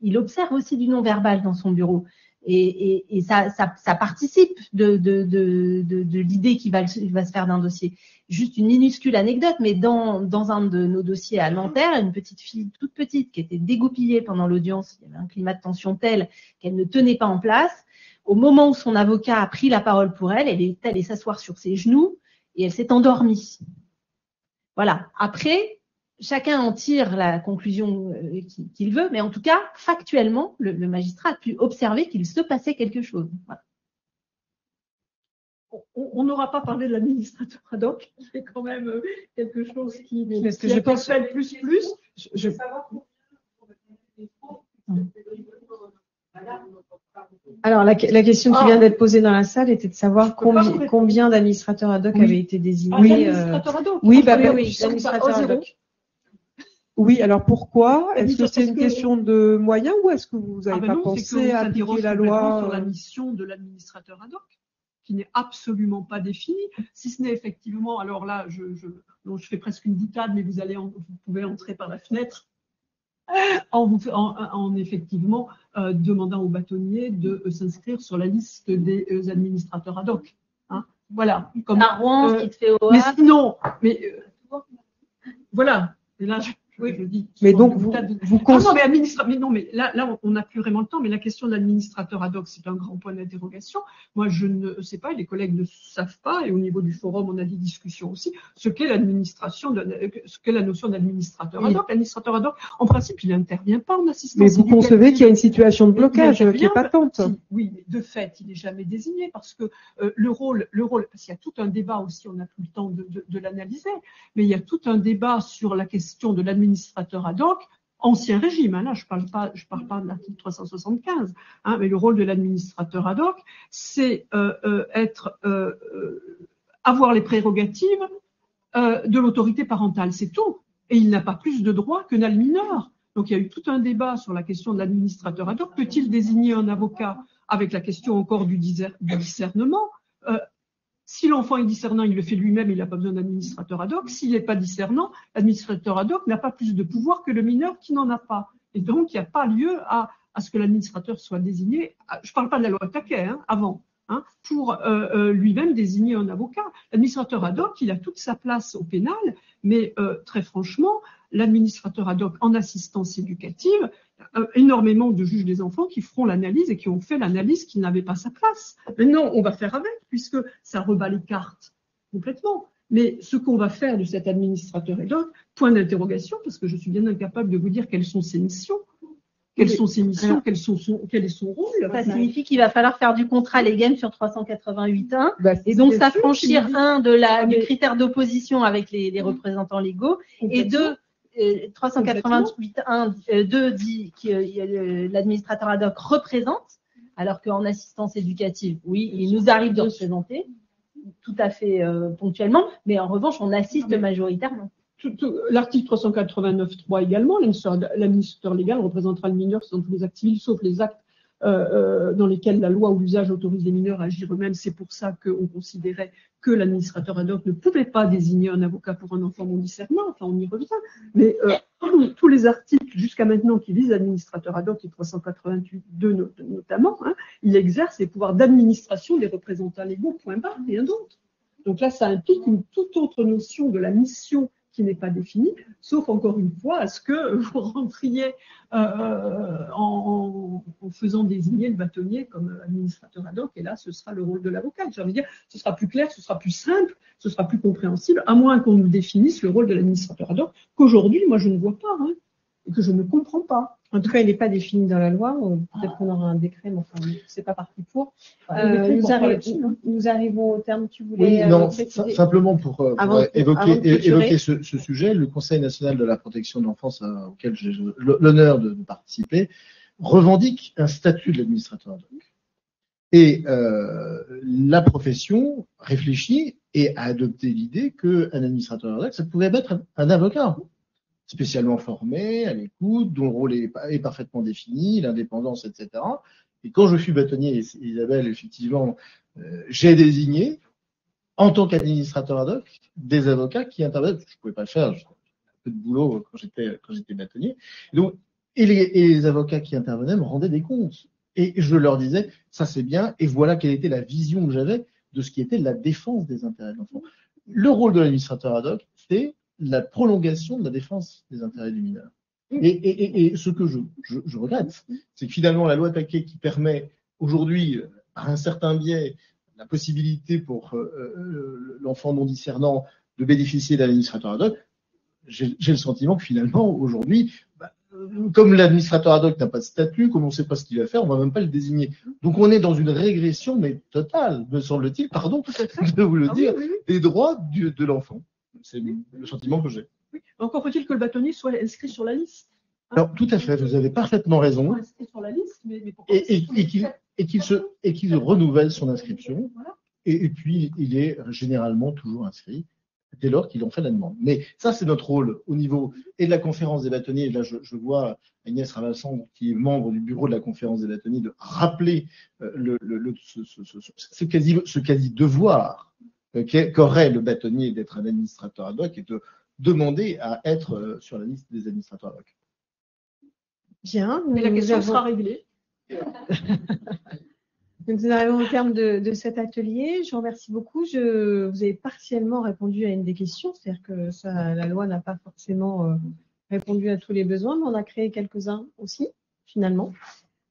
il observe aussi du non-verbal dans son bureau. Et ça participe de l'idée qu'il va se faire d'un dossier. Juste une minuscule anecdote, mais dans un de nos dossiers à Nanterre, une petite fille toute petite qui était dégoupillée pendant l'audience, il y avait un climat de tension tel qu'elle ne tenait pas en place. Au moment où son avocat a pris la parole pour elle, elle est allée s'asseoir sur ses genoux et elle s'est endormie. Voilà. Après, chacun en tire la conclusion qu'il veut, mais en tout cas, factuellement, le magistrat a pu observer qu'il se passait quelque chose. Voilà. On n'aura pas parlé de l'administrateur ad hoc, c'est quand même quelque chose qui je pense plus. Alors, la question qui vient d'être posée dans la salle était de savoir combien d'administrateurs ad hoc avaient été désignés. Administrateur ad hoc. Oui, d'administrateurs ad hoc. Oui, alors pourquoi? Est-ce que c'est une question de moyens ou est-ce que vous n'avez pas pensé à appliquer la loi sur la mission de l'administrateur ad hoc, qui n'est absolument pas définie, si ce n'est effectivement, alors là, je fais presque une boutade, mais vous pouvez entrer par la fenêtre en effectivement demandant aux bâtonniers de s'inscrire sur la liste des administrateurs ad hoc. Hein. Voilà. Comme à Rouen, qui te fait au mais sinon, voilà. Et là, je dis. Mais donc, mais là, on n'a plus vraiment le temps, mais la question de l'administrateur ad hoc, c'est un grand point d'interrogation. Moi, je ne sais pas, et les collègues ne savent pas, et au niveau du forum, on a des discussions aussi, ce qu'est la notion d'administrateur ad hoc. L'administrateur ad hoc, en principe, il n'intervient pas en assistance. Mais vous concevez qu'il y a une situation de blocage qui est patente. Oui, mais de fait, il n'est jamais désigné, parce que le rôle, parce qu'il y a tout un débat aussi, on n'a plus le temps de l'analyser, mais il y a tout un débat sur la question de l'administrateur ad hoc, ancien régime, hein, là je parle pas de l'article 375, hein, mais le rôle de l'administrateur ad hoc, c'est avoir les prérogatives de l'autorité parentale, c'est tout. Et il n'a pas plus de droits que n'a le mineur. Donc il y a eu tout un débat sur la question de l'administrateur ad hoc. Peut-il désigner un avocat avec la question encore du discernement? Si l'enfant est discernant, il le fait lui-même, il n'a pas besoin d'administrateur ad hoc. S'il n'est pas discernant, l'administrateur ad hoc n'a pas plus de pouvoir que le mineur qui n'en a pas. Et donc, il n'y a pas lieu à ce que l'administrateur soit désigné. Je ne parle pas de la loi Taquet, avant, pour lui-même désigner un avocat. L'administrateur ad hoc, il a toute sa place au pénal, mais très franchement, l'administrateur ad hoc en assistance éducative, énormément de juges des enfants qui feront l'analyse et qui ont fait l'analyse qui n'avait pas sa place. Mais non, on va faire avec, puisque ça rebat les cartes complètement. Mais ce qu'on va faire de cet administrateur ad hoc, point d'interrogation, parce que je suis bien incapable de vous dire quelles sont ses missions. Quel est son rôle? Ça signifie qu'il va falloir faire du contrat légal sur 388.1 et donc s'affranchir du critère d'opposition avec les représentants légaux et 388.1 dit que l'administrateur ad hoc représente, alors qu'en assistance éducative, oui, il nous arrive de représenter tout à fait ponctuellement, mais en revanche, on assiste majoritairement. L'article 389.3 également, l'administrateur légal représentera le mineur dans tous les actes civils, sauf les actes dans lesquels la loi ou l'usage autorise les mineurs à agir eux-mêmes. C'est pour ça qu'on considérait que l'administrateur ad hoc ne pouvait pas désigner un avocat pour un enfant non discernant. Enfin, on y revient. Mais tous les articles jusqu'à maintenant qui visent l'administrateur ad hoc, et 382 notamment, il exerce les pouvoirs d'administration des représentants légaux, point barre, rien d'autre. Donc là, ça implique une toute autre notion de la mission qui n'est pas définie, sauf encore une fois à ce que vous rentriez en faisant désigner le bâtonnier comme administrateur ad hoc, et là, ce sera le rôle de l'avocat. J'ai envie de dire, ce sera plus clair, ce sera plus simple, ce sera plus compréhensible, à moins qu'on nous définisse le rôle de l'administrateur ad hoc, qu'aujourd'hui, moi, je ne vois pas. et que je ne comprends pas. En tout cas, il n'est pas défini dans la loi. Peut-être qu'on aura un décret, mais enfin, c'est pas parti pour. Nous arrivons au terme. Tu voulais préciser. Simplement pour évoquer ce sujet, le Conseil national de la protection de l'enfance auquel j'ai l'honneur de participer revendique un statut de l'administrateur ad hoc. Et la profession réfléchit et a adopté l'idée qu'un administrateur ad hoc, ça pouvait être un avocat spécialement formé, à l'écoute, dont le rôle est parfaitement défini, l'indépendance, etc. Et quand je fus bâtonnier, Isabelle, effectivement, j'ai désigné, en tant qu'administrateur ad hoc, des avocats qui intervenaient. Je ne pouvais pas le faire, j'ai un peu de boulot quand j'étais bâtonnier. Et les avocats qui intervenaient me rendaient des comptes. Et je leur disais, ça c'est bien, et voilà quelle était la vision que j'avais de ce qui était la défense des intérêts de l'enfant. Le rôle de l'administrateur ad hoc, c'est la prolongation de la défense des intérêts du mineur. Et ce que je regrette, c'est que finalement la loi Taquet qui permet aujourd'hui, par un certain biais, la possibilité pour l'enfant non discernant de bénéficier d'un administrateur ad hoc, j'ai le sentiment que finalement aujourd'hui, comme l'administrateur ad hoc n'a pas de statut, comme on ne sait pas ce qu'il va faire, on ne va même pas le désigner. Donc on est dans une régression, mais totale, me semble-t-il, pardon de vous le dire, des droits de l'enfant. C'est le sentiment que j'ai. Oui. Encore faut-il que le bâtonnier soit inscrit sur la liste. Alors, tout à fait, vous avez parfaitement raison. Inscrit sur la liste, mais pourquoi et qu'il renouvelle son inscription. Voilà. Et puis, il est généralement toujours inscrit dès lors qu'il en fait la demande. Mais ça, c'est notre rôle au niveau et de la conférence des bâtonniers. Et là, je vois Agnès Ravassan, qui est membre du bureau de la conférence des bâtonniers, de rappeler ce quasi devoir qu'aurait le bâtonnier d'être un administrateur ad hoc et de demander à être sur la liste des administrateurs ad hoc. Bien. Et la question sera réglée. Donc, nous arrivons au terme de cet atelier. Je vous remercie beaucoup. Vous avez partiellement répondu à une des questions, c'est-à-dire que la loi n'a pas forcément répondu à tous les besoins, mais on a créé quelques-uns aussi, finalement.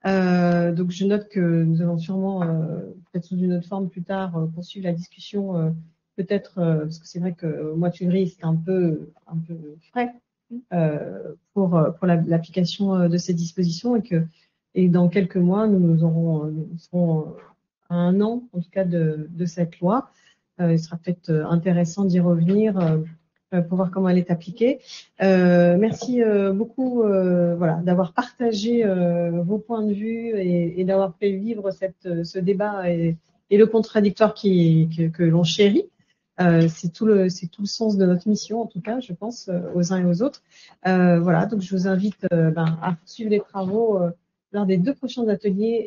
Donc, je note que nous allons sûrement, peut-être sous une autre forme plus tard, poursuivre la discussion, peut-être, parce que c'est vrai que mois de février, c'est un peu frais pour l'application de ces dispositions et dans quelques mois, nous serons à 1 an, en tout cas, de cette loi. Il sera peut-être intéressant d'y revenir pour voir comment elle est appliquée. Merci beaucoup d'avoir partagé vos points de vue et d'avoir fait vivre ce débat et le contradictoire que l'on chérit. C'est tout le sens de notre mission, en tout cas, je pense, aux uns et aux autres. Donc je vous invite à suivre les travaux lors des 2 prochains ateliers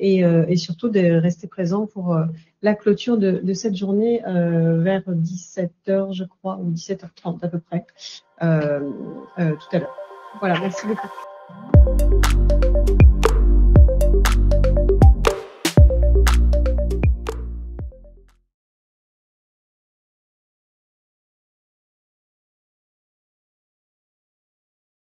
et surtout de rester présent pour la clôture de cette journée vers 17h, je crois, ou 17h30 à peu près, tout à l'heure. Voilà, merci beaucoup.